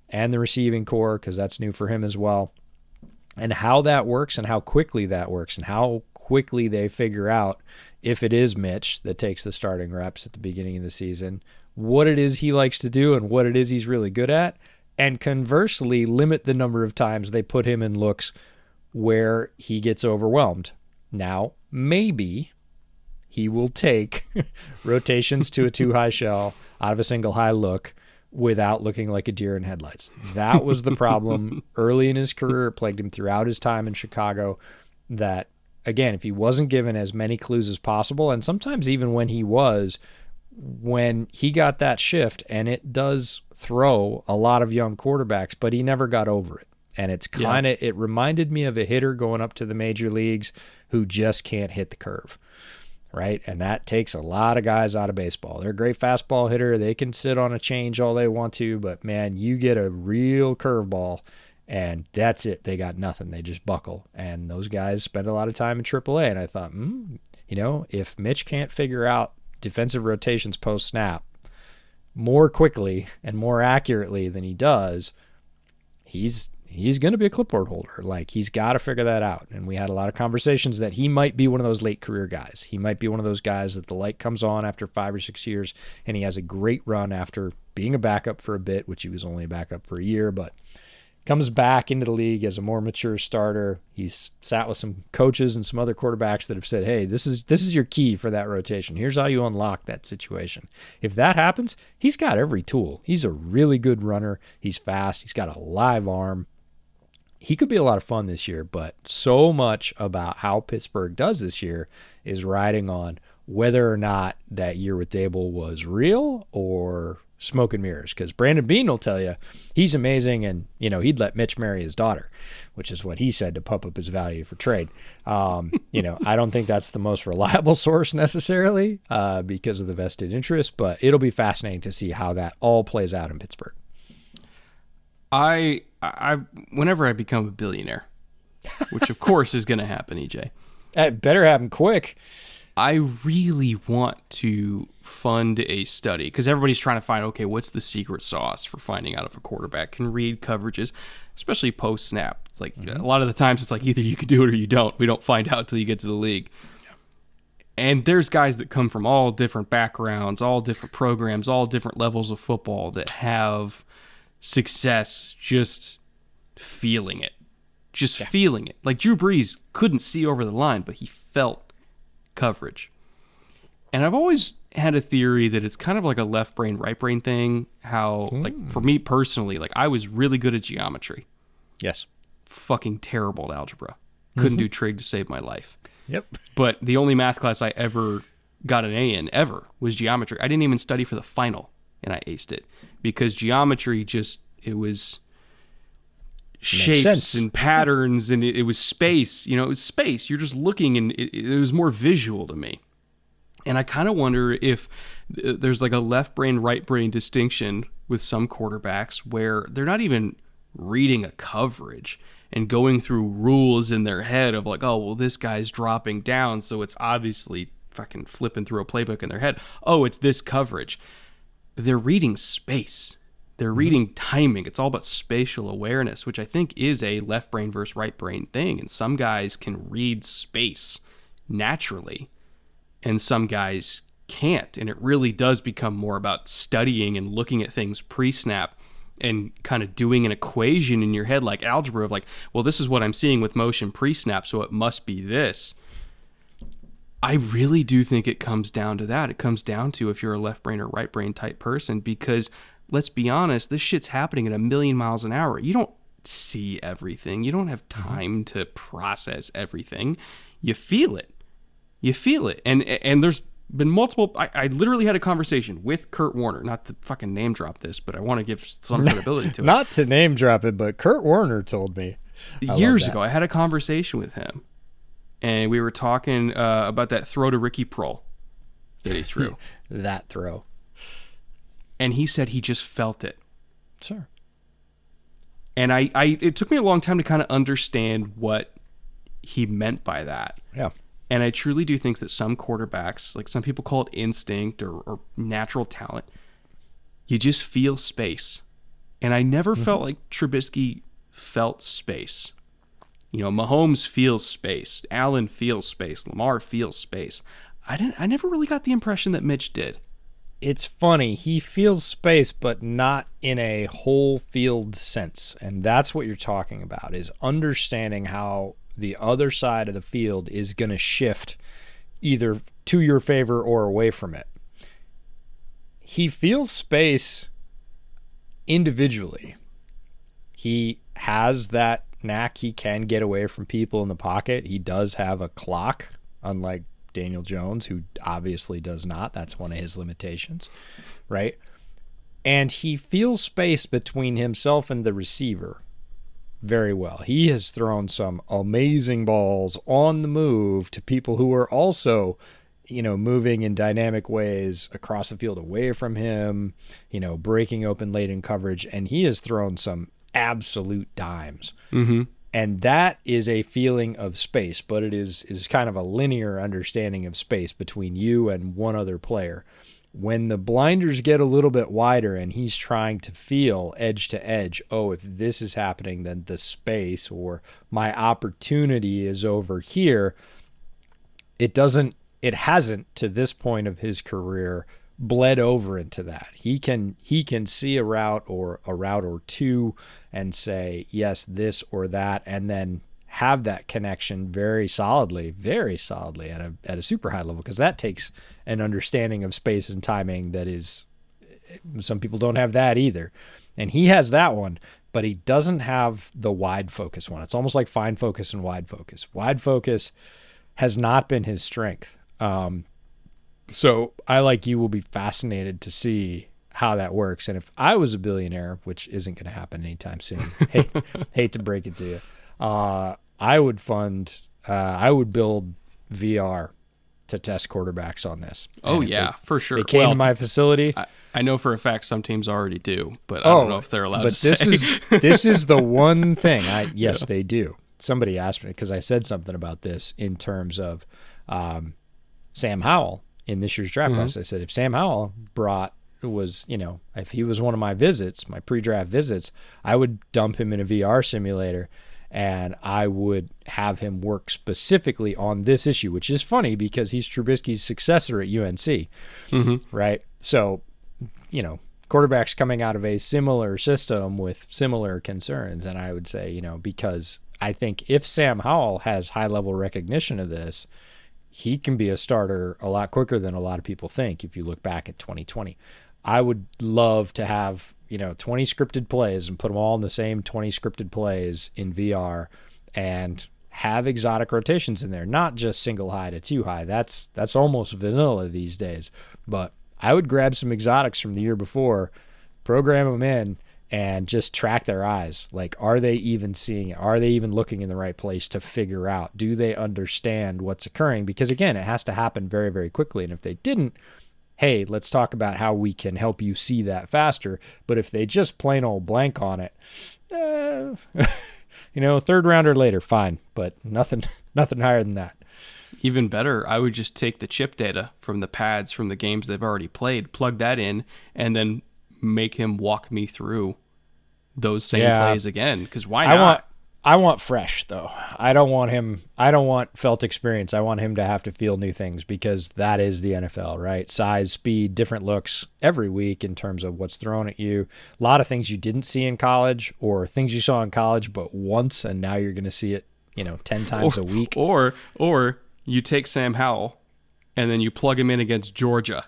and the receiving core, because that's new for him as well, and how that works and how quickly that works and how quickly they figure out if it is Mitch that takes the starting reps at the beginning of the season, what it is he likes to do and what it is he's really good at, and conversely limit the number of times they put him in looks where he gets overwhelmed. Now, maybe he will take rotations to a too high shell out of a single high look without looking like a deer in headlights. That was the problem early in his career. It plagued him throughout his time in Chicago. That, again, if he wasn't given as many clues as possible, and sometimes even when he got that shift, and it does throw a lot of young quarterbacks, but he never got over it. And it's kind of, it reminded me of a hitter going up to the major leagues who just can't hit the curve, right? And that takes a lot of guys out of baseball. They're a great fastball hitter. They can sit on a change all they want to, but man, you get a real curveball and that's it. They got nothing. They just buckle. And those guys spend a lot of time in AAA. And I thought, if Mitch can't figure out defensive rotations post-snap more quickly and more accurately than he does, he's going to be a clipboard holder. Like, he's got to figure that out. And we had a lot of conversations that he might be one of those late career guys. He might be one of those guys that the light comes on after 5 or 6 years, and he has a great run after being a backup for a bit, which he was only a backup for a year, but comes back into the league as a more mature starter. He's sat with some coaches and some other quarterbacks that have said, hey, this is your key for that rotation. Here's how you unlock that situation. If that happens, he's got every tool. He's a really good runner. He's fast. He's got a live arm. He could be a lot of fun this year, but so much about how Pittsburgh does this year is riding on whether or not that year with Dable was real or smoke and mirrors. Because Brandon Beane will tell you he's amazing, and he'd let Mitch marry his daughter, which is what he said to pump up his value for trade. I don't think that's the most reliable source necessarily because of the vested interest, but it'll be fascinating to see how that all plays out in Pittsburgh. I whenever I become a billionaire, which of course is going to happen, EJ. It better happen quick. I really want to fund a study because everybody's trying to find, okay, what's the secret sauce for finding out if a quarterback can read coverages, especially post-snap. It's like a lot of the times it's like either you can do it or you don't. We don't find out until you get to the league. And there's guys that come from all different backgrounds, all different programs, all different levels of football that have success just feeling it. Feeling it. Like Drew Brees couldn't see over the line, but he felt coverage. And I've always had a theory that it's kind of like a left brain, right brain thing. How, like, for me personally, like, I was really good at geometry. Yes. Fucking terrible at algebra. Couldn't do trig to save my life. Yep. But the only math class I ever got an A in, ever, was geometry. I didn't even study for the final, and I aced it. Because geometry it was shapes and patterns, and it was space. It was space. You're just looking, and it was more visual to me. And I kind of wonder if there's like a left brain, right brain distinction with some quarterbacks where they're not even reading a coverage and going through rules in their head of like, oh, well, this guy's dropping down, so it's obviously fucking flipping through a playbook in their head. Oh, it's this coverage. They're reading space. They're reading timing. It's all about spatial awareness, which I think is a left brain versus right brain thing. And some guys can read space naturally, and some guys can't. And it really does become more about studying and looking at things pre-snap and kind of doing an equation in your head like algebra of like, well, this is what I'm seeing with motion pre-snap, so it must be this. I really do think it comes down to that. It comes down to if you're a left brain or right brain type person, because let's be honest, this shit's happening at 1,000,000 miles an hour. You don't see everything. You don't have time to process everything. You feel it. And there's been multiple. I literally had a conversation with Kurt Warner, not to fucking name drop this, but I want to give some credibility to it. Not to name drop it, but Kurt Warner told me years ago. I had a conversation with him, and we were talking about that throw to Ricky Prohl that he threw. That throw. And he said he just felt it. Sure. And it took me a long time to kind of understand what he meant by that. Yeah. And I truly do think that some quarterbacks, like some people call it instinct or natural talent, you just feel space. And I never felt like Trubisky felt space. You know, Mahomes feels space. Allen feels space. Lamar feels space. I never really got the impression that Mitch did. It's funny. He feels space, but not in a whole field sense. And that's what you're talking about, is understanding how the other side of the field is going to shift either to your favor or away from it. He feels space individually. He has that knack. He can get away from people in the pocket. He does have a clock, unlike Daniel Jones, who obviously does not. That's one of his limitations, right? And he feels space between himself and the receiver very well. He has thrown some amazing balls on the move to people who are also, moving in dynamic ways across the field away from him, breaking open late in coverage, and he has thrown some absolute dimes. Mm-hmm. And that is a feeling of space, but it is kind of a linear understanding of space between you and one other player. When the blinders get a little bit wider and he's trying to feel edge to edge, oh, if this is happening, then the space or my opportunity is over here. It hasn't to this point of his career bled over into that. He can see a route or two and say, yes, this or that, and then have that connection very solidly at a super high level, because that takes an understanding of space and timing that is, some people don't have that either. And he has that one, but he doesn't have the wide focus one. It's almost like fine focus and wide focus. Wide focus has not been his strength. So I, like you, will be fascinated to how that works. And if I was a billionaire, which isn't going to happen anytime soon, hate to break it to you, I would build VR to test quarterbacks on this. Oh, yeah, for sure. They came to my facility. I know for a fact some teams already do, but I don't know if they're allowed to say. This is the one thing. Yes, they do. Somebody asked me, because I said something about this in terms of Sam Howell in this year's draft class. I said, if Sam Howell if he was one of my visits, my pre-draft visits, I would dump him in a VR simulator and I would have him work specifically on this issue, which is funny because he's Trubisky's successor at UNC, right? So, quarterbacks coming out of a similar system with similar concerns. And I would say, because I think if Sam Howell has high-level recognition of this, he can be a starter a lot quicker than a lot of people think. If you look back at 2020, I would love to have, 20 scripted plays and put them all in the same 20 scripted plays in VR and have exotic rotations in there, not just single high to two high. That's almost vanilla these days. But I would grab some exotics from the year before, program them in, and just track their eyes. Like, are they even seeing it? Are they even looking in the right place to figure out? Do they understand what's occurring? Because, again, it has to happen very, very quickly. And if they didn't, hey, let's talk about how we can help you see that faster. But if they just plain old blank on it, third rounder later, fine. But nothing higher than that. Even better, I would just take the chip data from the pads from the games they've already played, plug that in, and then make him walk me through those same plays again, because why not? I want fresh, though. I don't want felt experience. I want him to have to feel new things, because that is the NFL, right? Size, speed, different looks every week in terms of what's thrown at you. A lot of things you didn't see in college, or things you saw in college but once, and now you're going to see it 10 times a week. Or you take Sam Howell and then you plug him in against Georgia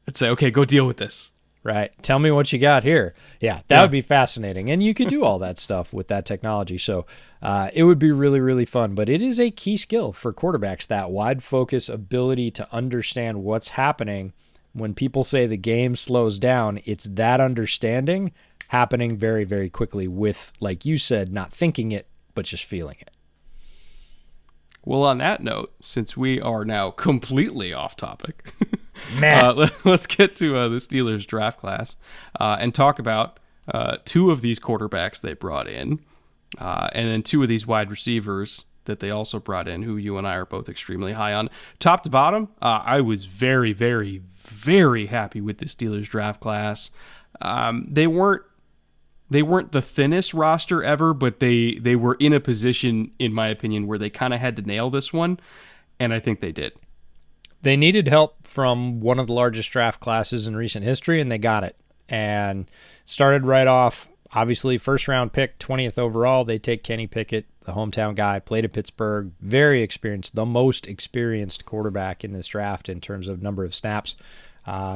and say, okay, go deal with this. right? Tell me what you got here. Yeah, that would be fascinating. And you could do all that stuff with that technology. So it would be really, really fun. But it is a key skill for quarterbacks, that wide focus ability to understand what's happening. When people say the game slows down, it's that understanding happening very, very quickly with, like you said, not thinking it, but just feeling it. Well, on that note, since we are now completely off topic, Man. let's get to the Steelers draft class and talk about two of these quarterbacks they brought in, and then two of these wide receivers that they also brought in, who you and I are both extremely high on. Top to bottom, I was very, very, very happy with the Steelers draft class. They weren't the thinnest roster ever, but they were in a position, in my opinion, where they kind of had to nail this one, and I think they did. They needed help from one of the largest draft classes in recent history, and they got it. And started right off, obviously, first-round pick, 20th overall. They take Kenny Pickett, the hometown guy, played at Pittsburgh, very experienced, the most experienced quarterback in this draft in terms of number of snaps.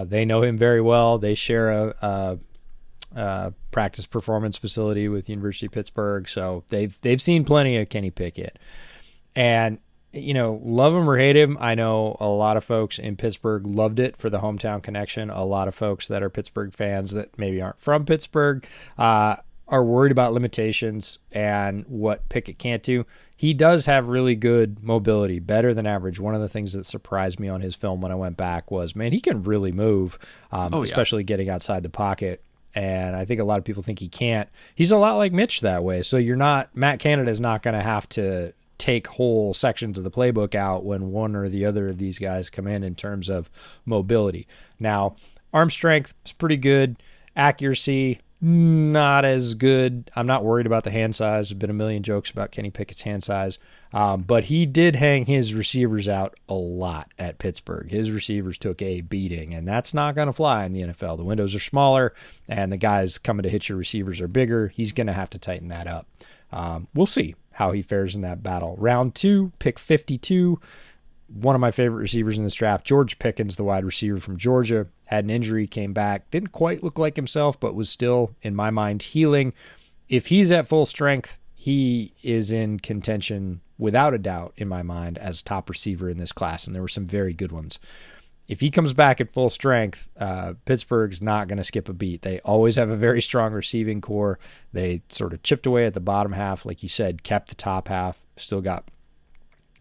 They know him very well. They share a practice performance facility with the University of Pittsburgh, so they've seen plenty of Kenny Pickett. And love him or hate him, I know a lot of folks in Pittsburgh loved it for the hometown connection. A lot of folks that are Pittsburgh fans that maybe aren't from Pittsburgh are worried about limitations and what Pickett can't do. He does have really good mobility, better than average. One of the things that surprised me on his film when I went back was, man, he can really move, especially getting outside the pocket. And I think a lot of people think he can't. He's a lot like Mitch that way. So Matt Canada's not going to have to take whole sections of the playbook out when one or the other of these guys come in terms of mobility. Now, arm strength is pretty good. Accuracy, not as good. I'm not worried about the hand size. There's been a million jokes about Kenny Pickett's hand size. But he did hang his receivers out a lot at Pittsburgh. His receivers took a beating, and that's not going to fly in the NFL. The windows are smaller, and the guys coming to hit your receivers are bigger. He's going to have to tighten that up. We'll see how he fares in that battle. Round 2, pick 52. One of my favorite receivers in this draft, George Pickens, the wide receiver from Georgia, had an injury, came back, didn't quite look like himself, but was still, in my mind, healing. If he's at full strength, he is in contention, without a doubt, in my mind, as top receiver in this class, and there were some very good ones. If he comes back at full strength, Pittsburgh's not going to skip a beat. They always have a very strong receiving core. They sort of chipped away at the bottom half, like you said, kept the top half, still got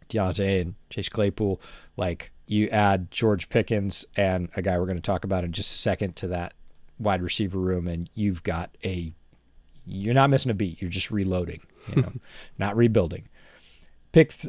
Deontay and Chase Claypool. Like, you add George Pickens and a guy we're going to talk about in just a second to that wide receiver room, and you've got you're not missing a beat. You're just reloading, not rebuilding.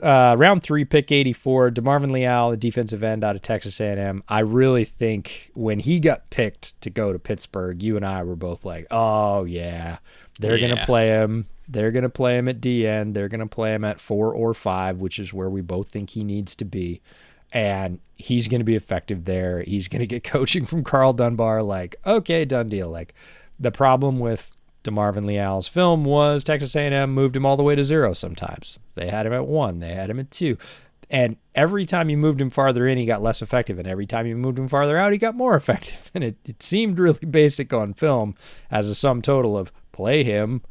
Round 3, pick 84, DeMarvin Leal, the defensive end out of Texas A&M. I really think when he got picked to go to Pittsburgh, you and I were both like, oh, yeah, they're going to play him. They're going to play him at DN. They're going to play him at 4 or 5, which is where we both think he needs to be. And he's going to be effective there. He's going to get coaching from Carl Dunbar. Like, okay, done deal. Like, the problem with DeMarvin Leal's film was Texas A&M moved him all the way to 0 sometimes. They had him at 1. They had him at 2. And every time you moved him farther in, he got less effective. And every time you moved him farther out, he got more effective. And it seemed really basic on film as a sum total of play him,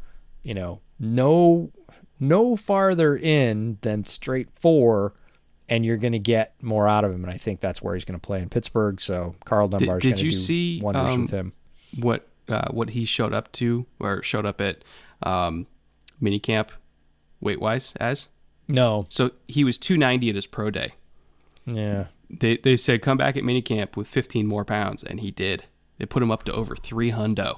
no farther in than straight 4, and you're going to get more out of him. And I think that's where he's going to play in Pittsburgh. So Carl Dunbar's going to do wonders with him. What he showed up at minicamp weight-wise as? No. So he was 290 at his pro day. Yeah. They said come back at minicamp with 15 more pounds, and he did. They put him up to over 300.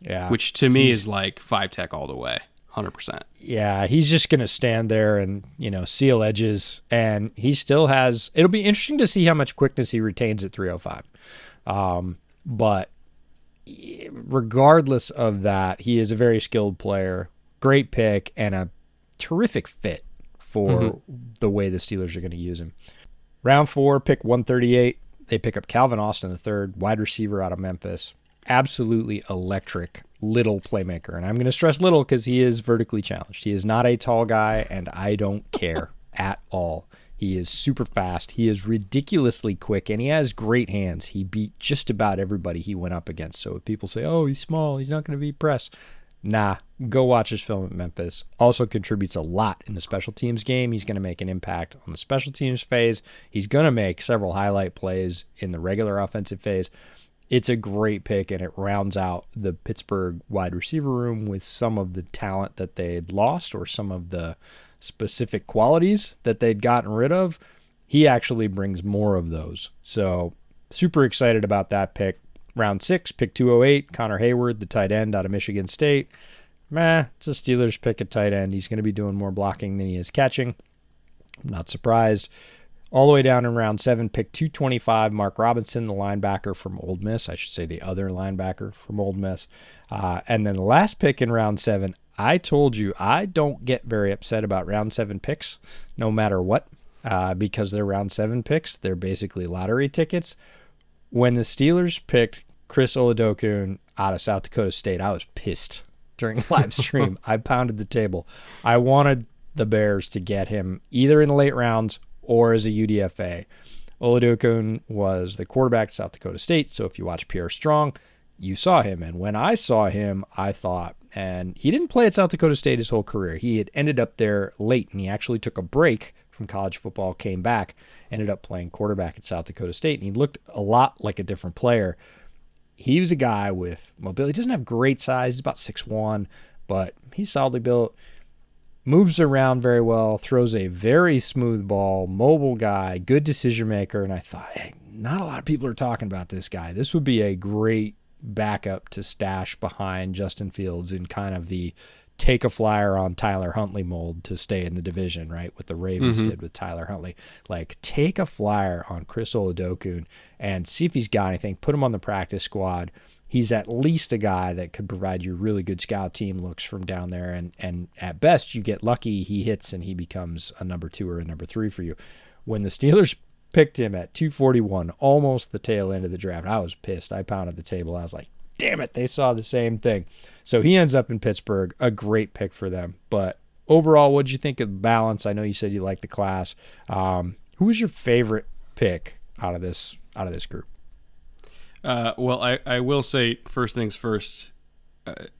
Yeah. Which to me is like 5-tech all the way, 100%. Yeah, he's just going to stand there and, seal edges, and he still has – it'll be interesting to see how much quickness he retains at 305. But regardless of that, he is a very skilled player, great pick, and a terrific fit for the way the Steelers are going to use him. Round 4, pick 138. They pick up Calvin Austin III, wide receiver out of Memphis. Absolutely electric little playmaker. And I'm going to stress little because he is vertically challenged. He is not a tall guy, and I don't care at all. He is super fast. He is ridiculously quick, and he has great hands. He beat just about everybody he went up against. So if people say, oh, he's small, he's not going to beat press. Nah, go watch his film at Memphis. Also contributes a lot in the special teams game. He's going to make an impact on the special teams phase. He's going to make several highlight plays in the regular offensive phase. It's a great pick, and it rounds out the Pittsburgh wide receiver room with some of the talent that they'd lost or some of the specific qualities that they'd gotten rid of. He actually brings more of those. So super excited about that pick. Round 6, pick 208, Connor Hayward, the tight end out of Michigan State. It's a Steelers pick at tight end. He's going to be doing more blocking than he is catching. I'm not surprised. All the way down in round 7, pick 225, Mark Robinson, the linebacker from Ole Miss. I should say the other linebacker from Ole Miss. And then the last pick in round 7, I told you I don't get very upset about round 7 picks, no matter what, because they're round 7 picks. They're basically lottery tickets. When the Steelers picked Chris Oladokun out of South Dakota State, I was pissed during the live stream. I pounded the table. I wanted the Bears to get him either in the late rounds or as a UDFA. Oladokun was the quarterback at South Dakota State, so if you watch Pierre Strong, you saw him. And when I saw him, I thought, and he didn't play at South Dakota State his whole career. He had ended up there late, and he actually took a break from college football, came back, ended up playing quarterback at South Dakota State, and he looked a lot like a different player. He was a guy with mobility. He doesn't have great size. He's about 6'1", but he's solidly built, moves around very well, throws a very smooth ball, mobile guy, good decision maker, and I thought, hey, not a lot of people are talking about this guy. This would be a great backup to stash behind Justin Fields in kind of the take a flyer on Tyler Huntley mold to stay in the division, right? What the Ravens did with Tyler Huntley. Like, take a flyer on Chris Oladokun and see if he's got anything. Put him on the practice squad. He's at least a guy that could provide you really good scout team looks from down there. And at best, you get lucky, he hits and he becomes a number 2 or a number 3 for you. When the Steelers picked him at 241, almost the tail end of the draft, I was pissed. I pounded the table. I was like, damn it, they saw the same thing. So he ends up in Pittsburgh, a great pick for them. But overall, what did you think of the balance? I know you said you liked the class. Who was your favorite pick out of this group? Well, I will say, first things first,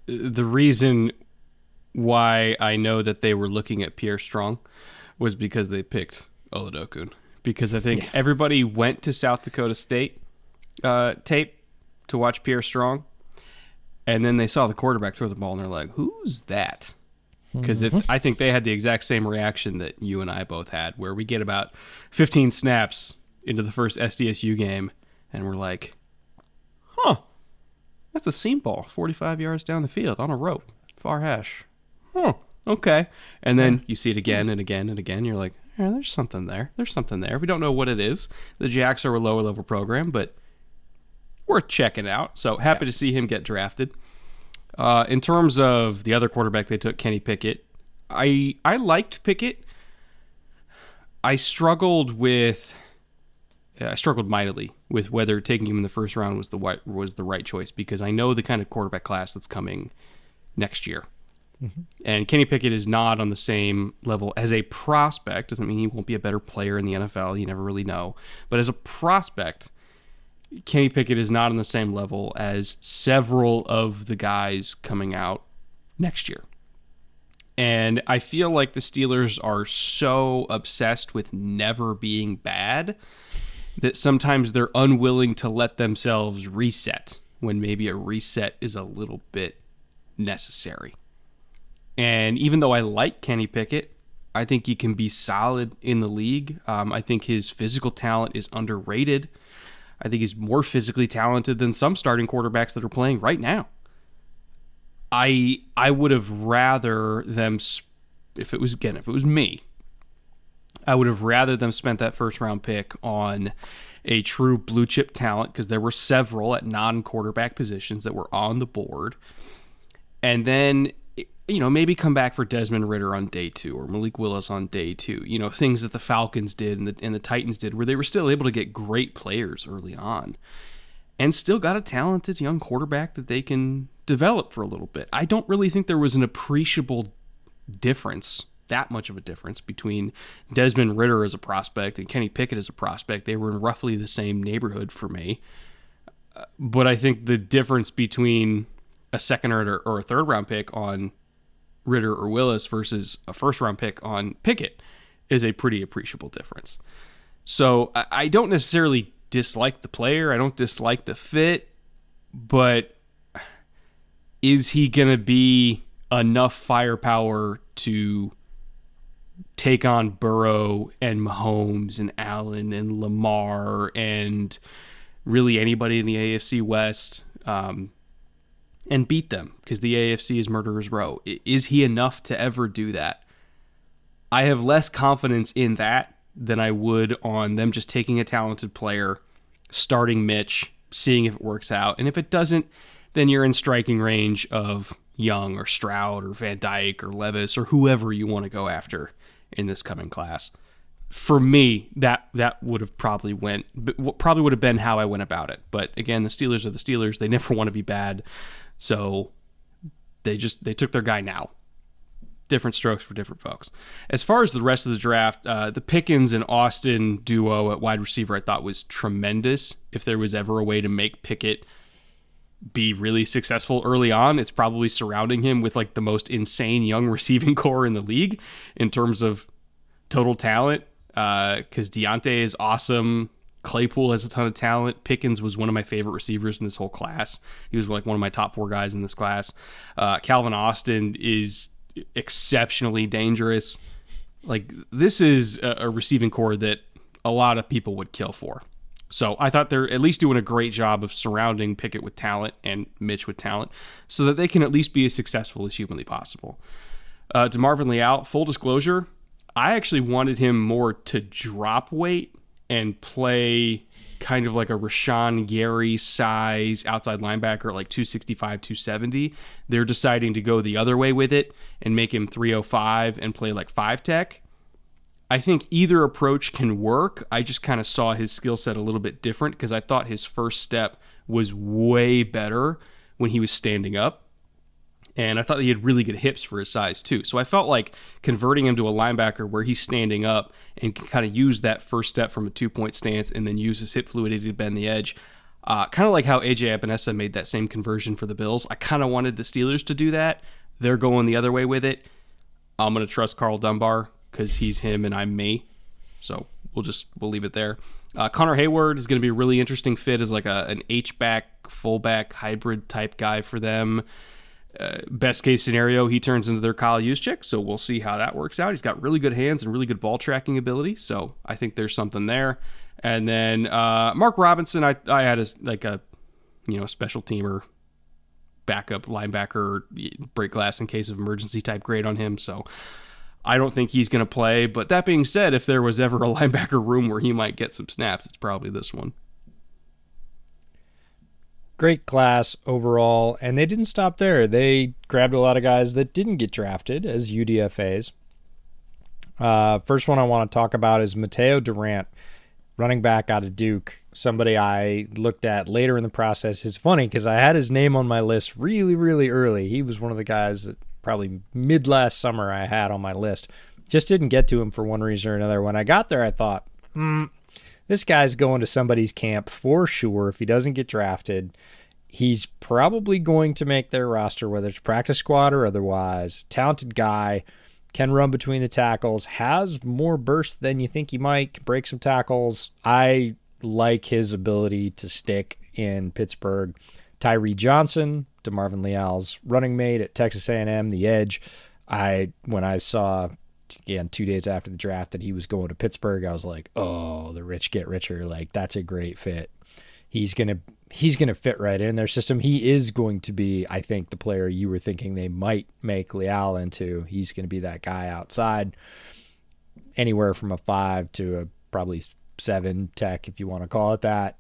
the reason why I know that they were looking at Pierre Strong was because they picked Oladokun. Because I think everybody went to South Dakota State tape to watch Pierre Strong, and then they saw the quarterback throw the ball, and they're like, who's that? Because I think they had the exact same reaction that you and I both had, where we get about 15 snaps into the first SDSU game, and we're like, huh, that's a seam ball 45 yards down the field on a rope, far hash. Huh, okay. And then you see it again and again and again. You're like, yeah, there's something there. There's something there. We don't know what it is. The Jacks are a lower level program, but worth checking out. So happy to see him get drafted. In terms of the other quarterback they took, Kenny Pickett, I liked Pickett. I struggled mightily with whether taking him in the first round was the right choice, because I know the kind of quarterback class that's coming next year. And Kenny Pickett is not on the same level as a prospect. Doesn't mean he won't be a better player in the NFL. You never really know. But as a prospect, Kenny Pickett is not on the same level as several of the guys coming out next year. And I feel like the Steelers are so obsessed with never being bad that sometimes they're unwilling to let themselves reset when maybe a reset is a little bit necessary. And even though I like Kenny Pickett, I think he can be solid in the league. I think his physical talent is underrated. I think he's more physically talented than some starting quarterbacks that are playing right now. I would have rather them, if it was me, I would have rather them spent that first round pick on a true blue chip talent, because there were several at non-quarterback positions that were on the board. And then, maybe come back for Desmond Ridder on day 2 or Malik Willis on day 2. Things that the Falcons did and the Titans did, where they were still able to get great players early on and still got a talented young quarterback that they can develop for a little bit. I don't really think there was an appreciable difference that much of a difference between Desmond Ridder as a prospect and Kenny Pickett as a prospect. They were in roughly the same neighborhood for me. But I think the difference between a second or a third round pick on Ridder or Willis versus a first round pick on Pickett is a pretty appreciable difference. So I don't necessarily dislike the player. I don't dislike the fit, but is he going to be enough firepower to take on Burrow and Mahomes and Allen and Lamar and really anybody in the AFC West and beat them? Because the AFC is murderer's row. Is he enough to ever do that? I have less confidence in that than I would on them just taking a talented player, starting Mitch, seeing if it works out. And if it doesn't, then you're in striking range of Young or Stroud or Van Dyke or Levis or whoever you want to go after in this coming class. For me, that would have probably would have been how I went about it. But again, the Steelers are the Steelers. They never want to be bad. So they took their guy now. Different strokes for different folks. As far as the rest of the draft, the Pickens and Austin duo at wide receiver I thought was tremendous. If there was ever a way to make Pickett be really successful early on, it's probably surrounding him with like the most insane young receiving core in the league in terms of total talent. Because Deontay is awesome. Claypool has a ton of talent. Pickens was one of my favorite receivers in this whole class. He was like one of my top 4 guys in this class. Calvin Austin is exceptionally dangerous. Like, this is a receiving core that a lot of people would kill for. So I thought they're at least doing a great job of surrounding Pickett with talent and Mitch with talent so that they can at least be as successful as humanly possible. DeMarvin Leal, full disclosure, I actually wanted him more to drop weight and play kind of like a Rashawn Gary size outside linebacker, like 265, 270. They're deciding to go the other way with it and make him 305 and play like 5 tech. I think either approach can work. I just kind of saw his skill set a little bit different because I thought his first step was way better when he was standing up. And I thought he had really good hips for his size too. So I felt like converting him to a linebacker where he's standing up and can kind of use that first step from a 2-point stance and then use his hip fluidity to bend the edge. Kind of like how AJ Epinesa made that same conversion for the Bills. I kind of wanted the Steelers to do that. They're going the other way with it. I'm going to trust Carl Dunbar because he's him and I'm me. So we'll leave it there. Connor Hayward is going to be a really interesting fit as like an H-back, fullback hybrid type guy for them. Best case scenario, he turns into their Kyle Juszczyk, so we'll see how that works out. He's got really good hands and really good ball tracking ability, so I think there's something there. And then Mark Robinson, I had a special teamer, backup linebacker, break glass in case of emergency type grade on him, so I don't think he's going to play. But that being said, if there was ever a linebacker room where he might get some snaps, it's probably this one. Great class overall, and they didn't stop there. They grabbed a lot of guys that didn't get drafted as UDFAs. First one I want to talk about is Mateo Durant, running back out of Duke, somebody I looked at later in the process. It's funny because I had his name on my list really, really early. He was one of the guys that probably mid last summer I had on my list. Just didn't get to him for one reason or another. When I got there, I thought, this guy's going to somebody's camp for sure. If he doesn't get drafted, he's probably going to make their roster, whether it's practice squad or otherwise. Talented guy, can run between the tackles, has more burst than you think he might, can break some tackles. I like his ability to stick in Pittsburgh. Tyree Johnson, DeMarvin Leal's running mate at Texas A&M, the edge. When I saw, again, 2 days after the draft that he was going to Pittsburgh, I was like, oh, the rich get richer. Like, that's a great fit. He's gonna fit right in their system. He is going to be, I think, the player you were thinking they might make Leal into. He's going to be that guy outside, anywhere from a 5 to a probably 7 tech, if you want to call it that.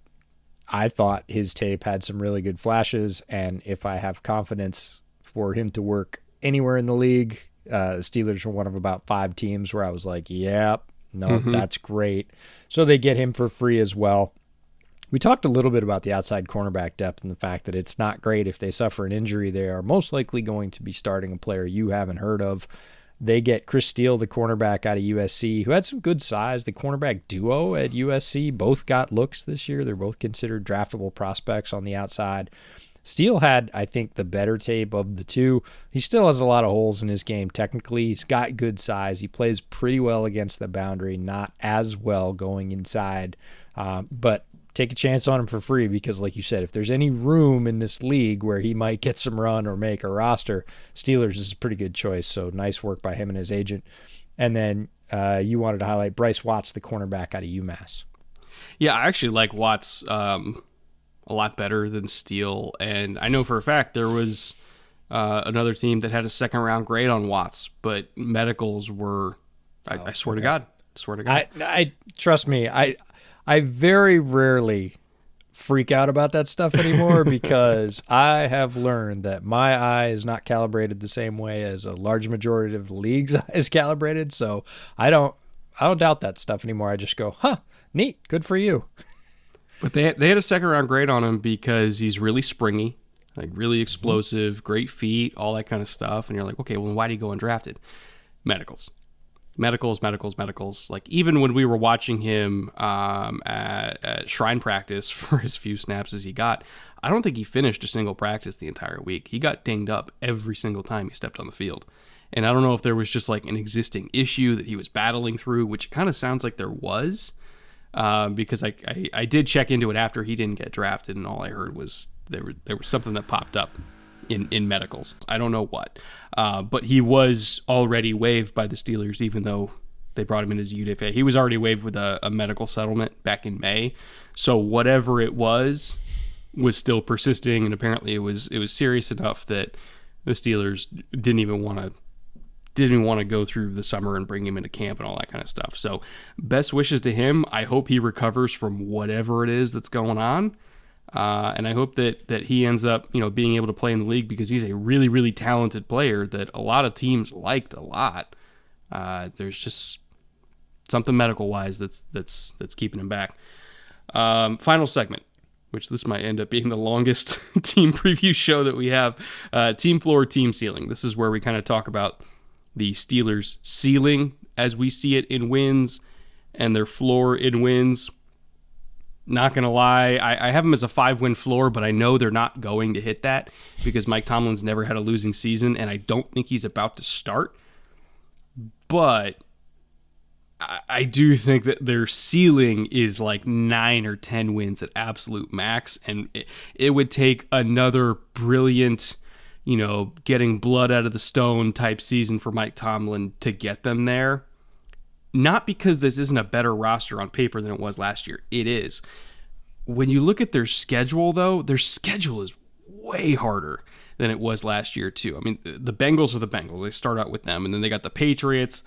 I thought his tape had some really good flashes, and if I have confidence for him to work anywhere in the league, Steelers are one of about 5 teams where I was like, yep, no, that's great. So they get him for free as well. We talked a little bit about the outside cornerback depth and the fact that it's not great if they suffer an injury. They are most likely going to be starting a player you haven't heard of. They get Chris Steele, the cornerback out of USC, who had some good size. The cornerback duo at USC both got looks this year. They're both considered draftable prospects on the outside. Steele had, I think, the better tape of the two. He still has a lot of holes in his game technically. He's got good size. He plays pretty well against the boundary, not as well going inside. But take a chance on him for free because, like you said, if there's any room in this league where he might get some run or make a roster, Steelers is a pretty good choice. So nice work by him and his agent. And then you wanted to highlight Bryce Watts, the cornerback out of UMass. Yeah, I actually like Watts a lot better than Steele. And I know for a fact there was another team that had a second-round grade on Watts, but medicals were, I swear to God. I trust me, I very rarely freak out about that stuff anymore because I have learned that my eye is not calibrated the same way as a large majority of the league's eye is calibrated. So I don't doubt that stuff anymore. I just go, neat, good for you. But they had a second round grade on him because he's really springy, like really explosive, great feet, all that kind of stuff. And you're like, okay, well, why did he go undrafted? Medicals. Like even when we were watching him at Shrine practice for as few snaps as he got, I don't think he finished a single practice the entire week. He got dinged up every single time he stepped on the field. And I don't know if there was just like an existing issue that he was battling through, which kind of sounds like there was. Because I did check into it after he didn't get drafted, and all I heard was there was something that popped up in medicals. I don't know what, but he was already waived by the Steelers, even though they brought him in as a UDFA. He was already waived with a medical settlement back in May, so whatever it was still persisting, and apparently it was serious enough that the Steelers didn't even want to go through the summer and bring him into camp and all that kind of stuff. So best wishes to him. I hope he recovers from whatever it is that's going on. And I hope that he ends up, being able to play in the league because he's a really, really talented player that a lot of teams liked a lot. There's just something medical wise that's keeping him back. Final segment, which this might end up being the longest team preview show that we have. Team floor, team ceiling. This is where we kind of talk about the Steelers' ceiling as we see it in wins and their floor in wins. Not going to lie, I have them as a 5-win floor, but I know they're not going to hit that because Mike Tomlin's never had a losing season, and I don't think he's about to start. But I do think that their ceiling is like 9 or 10 wins at absolute max, and it would take another brilliant, getting blood out of the stone type season for Mike Tomlin to get them there. Not because this isn't a better roster on paper than it was last year. It is. When you look at their schedule, though, their schedule is way harder than it was last year, too. I mean, the Bengals are the Bengals. They start out with them, and then they got the Patriots.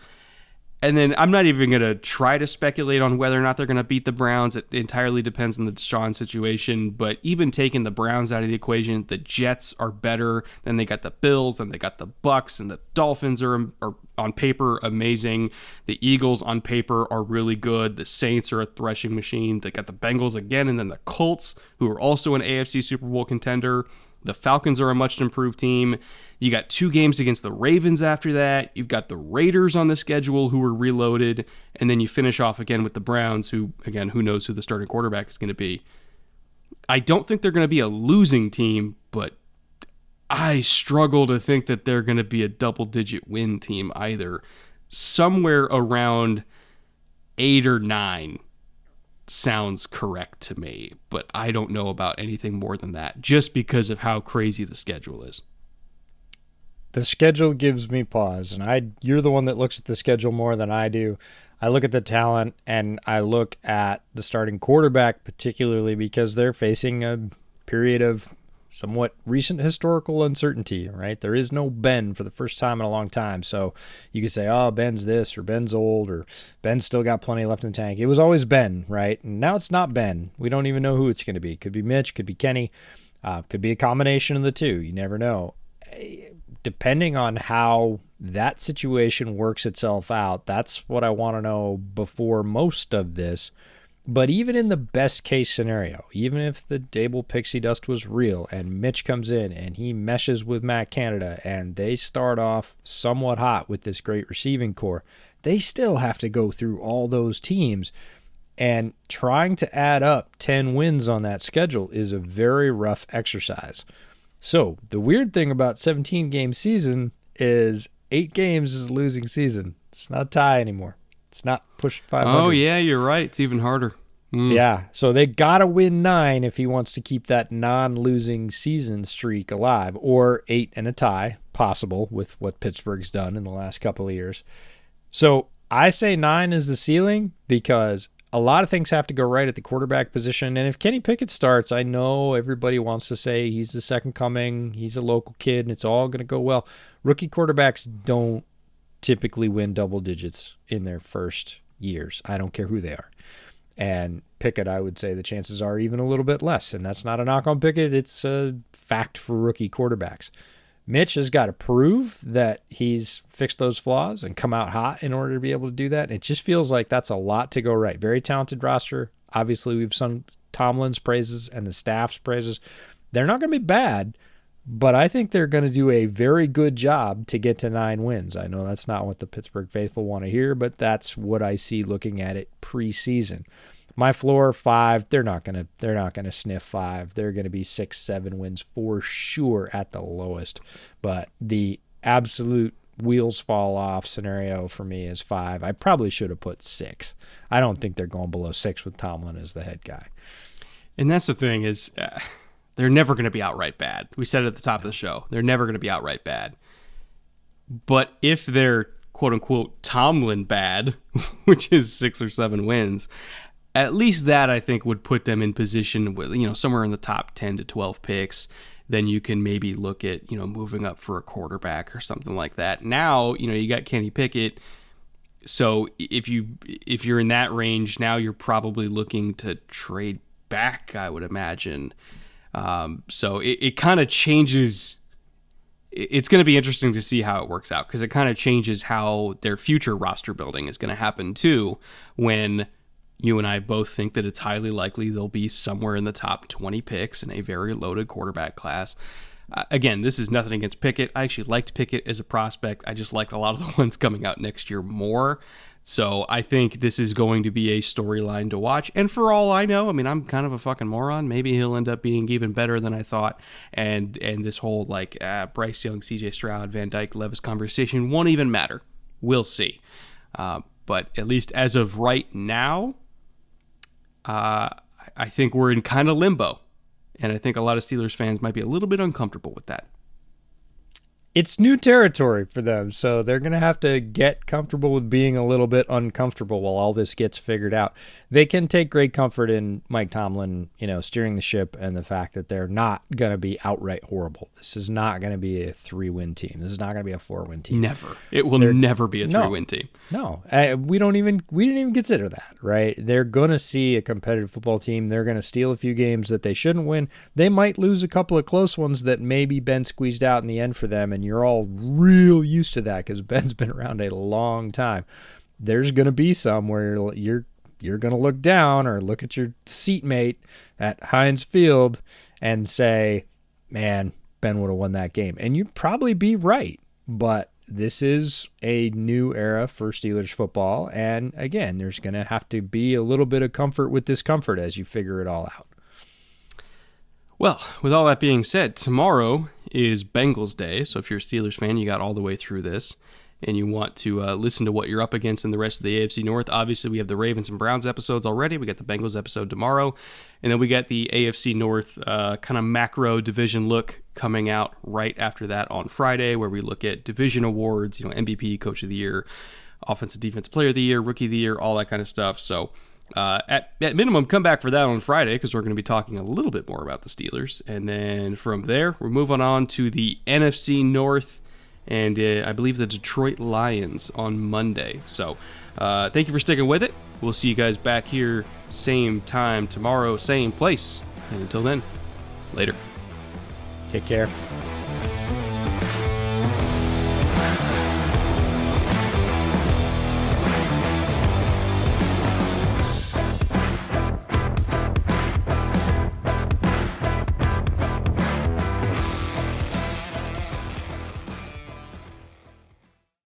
And then I'm not even going to try to speculate on whether or not they're going to beat the Browns. It entirely depends on the Deshaun situation. But even taking the Browns out of the equation, the Jets are better. Then they got the Bills, then they got the Bucks, and the Dolphins are on paper amazing. The Eagles on paper are really good. The Saints are a threshing machine. They got the Bengals again, and then the Colts, who are also an AFC Super Bowl contender. The Falcons are a much improved team. You got 2 games against the Ravens after that. You've got the Raiders on the schedule who are reloaded. And then you finish off again with the Browns who, again, who knows who the starting quarterback is going to be. I don't think they're going to be a losing team, but I struggle to think that they're going to be a double-digit win team either. Somewhere around 8 or 9 sounds correct to me, but I don't know about anything more than that just because of how crazy the schedule is. The schedule gives me pause, and you're the one that looks at the schedule more than I do. I look at the talent, and I look at the starting quarterback particularly because they're facing a period of somewhat recent historical uncertainty, right? There is no Ben for the first time in a long time, so you could say, oh, Ben's this, or Ben's old, or Ben's still got plenty left in the tank. It was always Ben, right? And now it's not Ben. We don't even know who it's going to be. Could be Mitch, could be Kenny, could be a combination of the two. You never know. Depending on how that situation works itself out, that's what I want to know before most of this. But even in the best case scenario, even if the Dable pixie dust was real and Mitch comes in and he meshes with Matt Canada and they start off somewhat hot with this great receiving core, they still have to go through all those teams. And trying to add up 10 wins on that schedule is a very rough exercise. So the weird thing about 17-game season is 8 games is a losing season. It's not a tie anymore. It's not pushing 500. Oh, yeah, you're right. It's even harder. Yeah, so they got to win 9 if he wants to keep that non-losing season streak alive, or 8 and a tie, possible with what Pittsburgh's done in the last couple of years. So I say 9 is the ceiling because a lot of things have to go right at the quarterback position. And if Kenny Pickett starts, I know everybody wants to say he's the second coming, he's a local kid, and it's all going to go well. Rookie quarterbacks don't typically win double digits in their first years. I don't care who they are. And Pickett, I would say the chances are even a little bit less. And that's not a knock on Pickett. It's a fact for rookie quarterbacks. Mitch has got to prove that he's fixed those flaws and come out hot in order to be able to do that. And it just feels like that's a lot to go right. Very talented roster. Obviously, we've sung Tomlin's praises and the staff's praises. They're not going to be bad, but I think they're going to do a very good job to get to 9 wins. I know that's not what the Pittsburgh faithful want to hear, but that's what I see looking at it preseason. My floor 5. They're not gonna sniff 5. They're gonna be 6, 7 wins for sure at the lowest. But the absolute wheels fall off scenario for me is 5. I probably should have put 6. I don't think they're going below 6 with Tomlin as the head guy. And that's the thing is, they're never going to be outright bad. We said it at the top of the show. They're never going to be outright bad. But if they're quote unquote Tomlin bad, which is 6 or 7 wins. At least that, I think, would put them in position with, somewhere in the top 10 to 12 picks. Then you can maybe look at, moving up for a quarterback or something like that. Now, you got Kenny Pickett. So if you're in that range, now you're probably looking to trade back, I would imagine. So it kind of changes. It's going to be interesting to see how it works out because it kind of changes how their future roster building is going to happen too when you and I both think that it's highly likely they'll be somewhere in the top 20 picks in a very loaded quarterback class. Again, this is nothing against Pickett. I actually liked Pickett as a prospect. I just liked a lot of the ones coming out next year more. So I think this is going to be a storyline to watch. And for all I know, I'm kind of a fucking moron. Maybe he'll end up being even better than I thought. And this whole Bryce Young, CJ Stroud, Van Dyke, Levis conversation won't even matter. We'll see. But at least as of right now, I think we're in kind of limbo, and I think a lot of Steelers fans might be a little bit uncomfortable with that. It's new territory for them, so they're going to have to get comfortable with being a little bit uncomfortable while all this gets figured out. They can take great comfort in Mike Tomlin, steering the ship and the fact that they're not going to be outright horrible. This is not going to be a 3-win team. This is not going to be a 4-win team. Never. It will never be a 3-win team. No, we didn't even consider that, right? They're going to see a competitive football team. They're going to steal a few games that they shouldn't win. They might lose a couple of close ones that maybe Ben squeezed out in the end for them, and you're all real used to that because Ben's been around a long time. There's going to be some where you're going to look down or look at your seatmate at Heinz Field and say, man, Ben would have won that game. And you'd probably be right, but this is a new era for Steelers football. And again, there's going to have to be a little bit of comfort with discomfort as you figure it all out. Well, with all that being said, tomorrow is Bengals Day. So if you're a Steelers fan, you got all the way through this and you want to listen to what you're up against in the rest of the AFC North. Obviously, we have the Ravens and Browns episodes already. We got the Bengals episode tomorrow. And then we got the AFC North kind of macro division look coming out right after that on Friday, where we look at division awards, MVP, Coach of the Year, Offensive Defensive Player of the Year, Rookie of the Year, all that kind of stuff. So at minimum, come back for that on Friday because we're going to be talking a little bit more about the Steelers. And then from there, we're moving on to the NFC North and I believe the Detroit Lions on Monday. So thank you for sticking with it. We'll see you guys back here same time tomorrow, same place. And until then, later. Take care.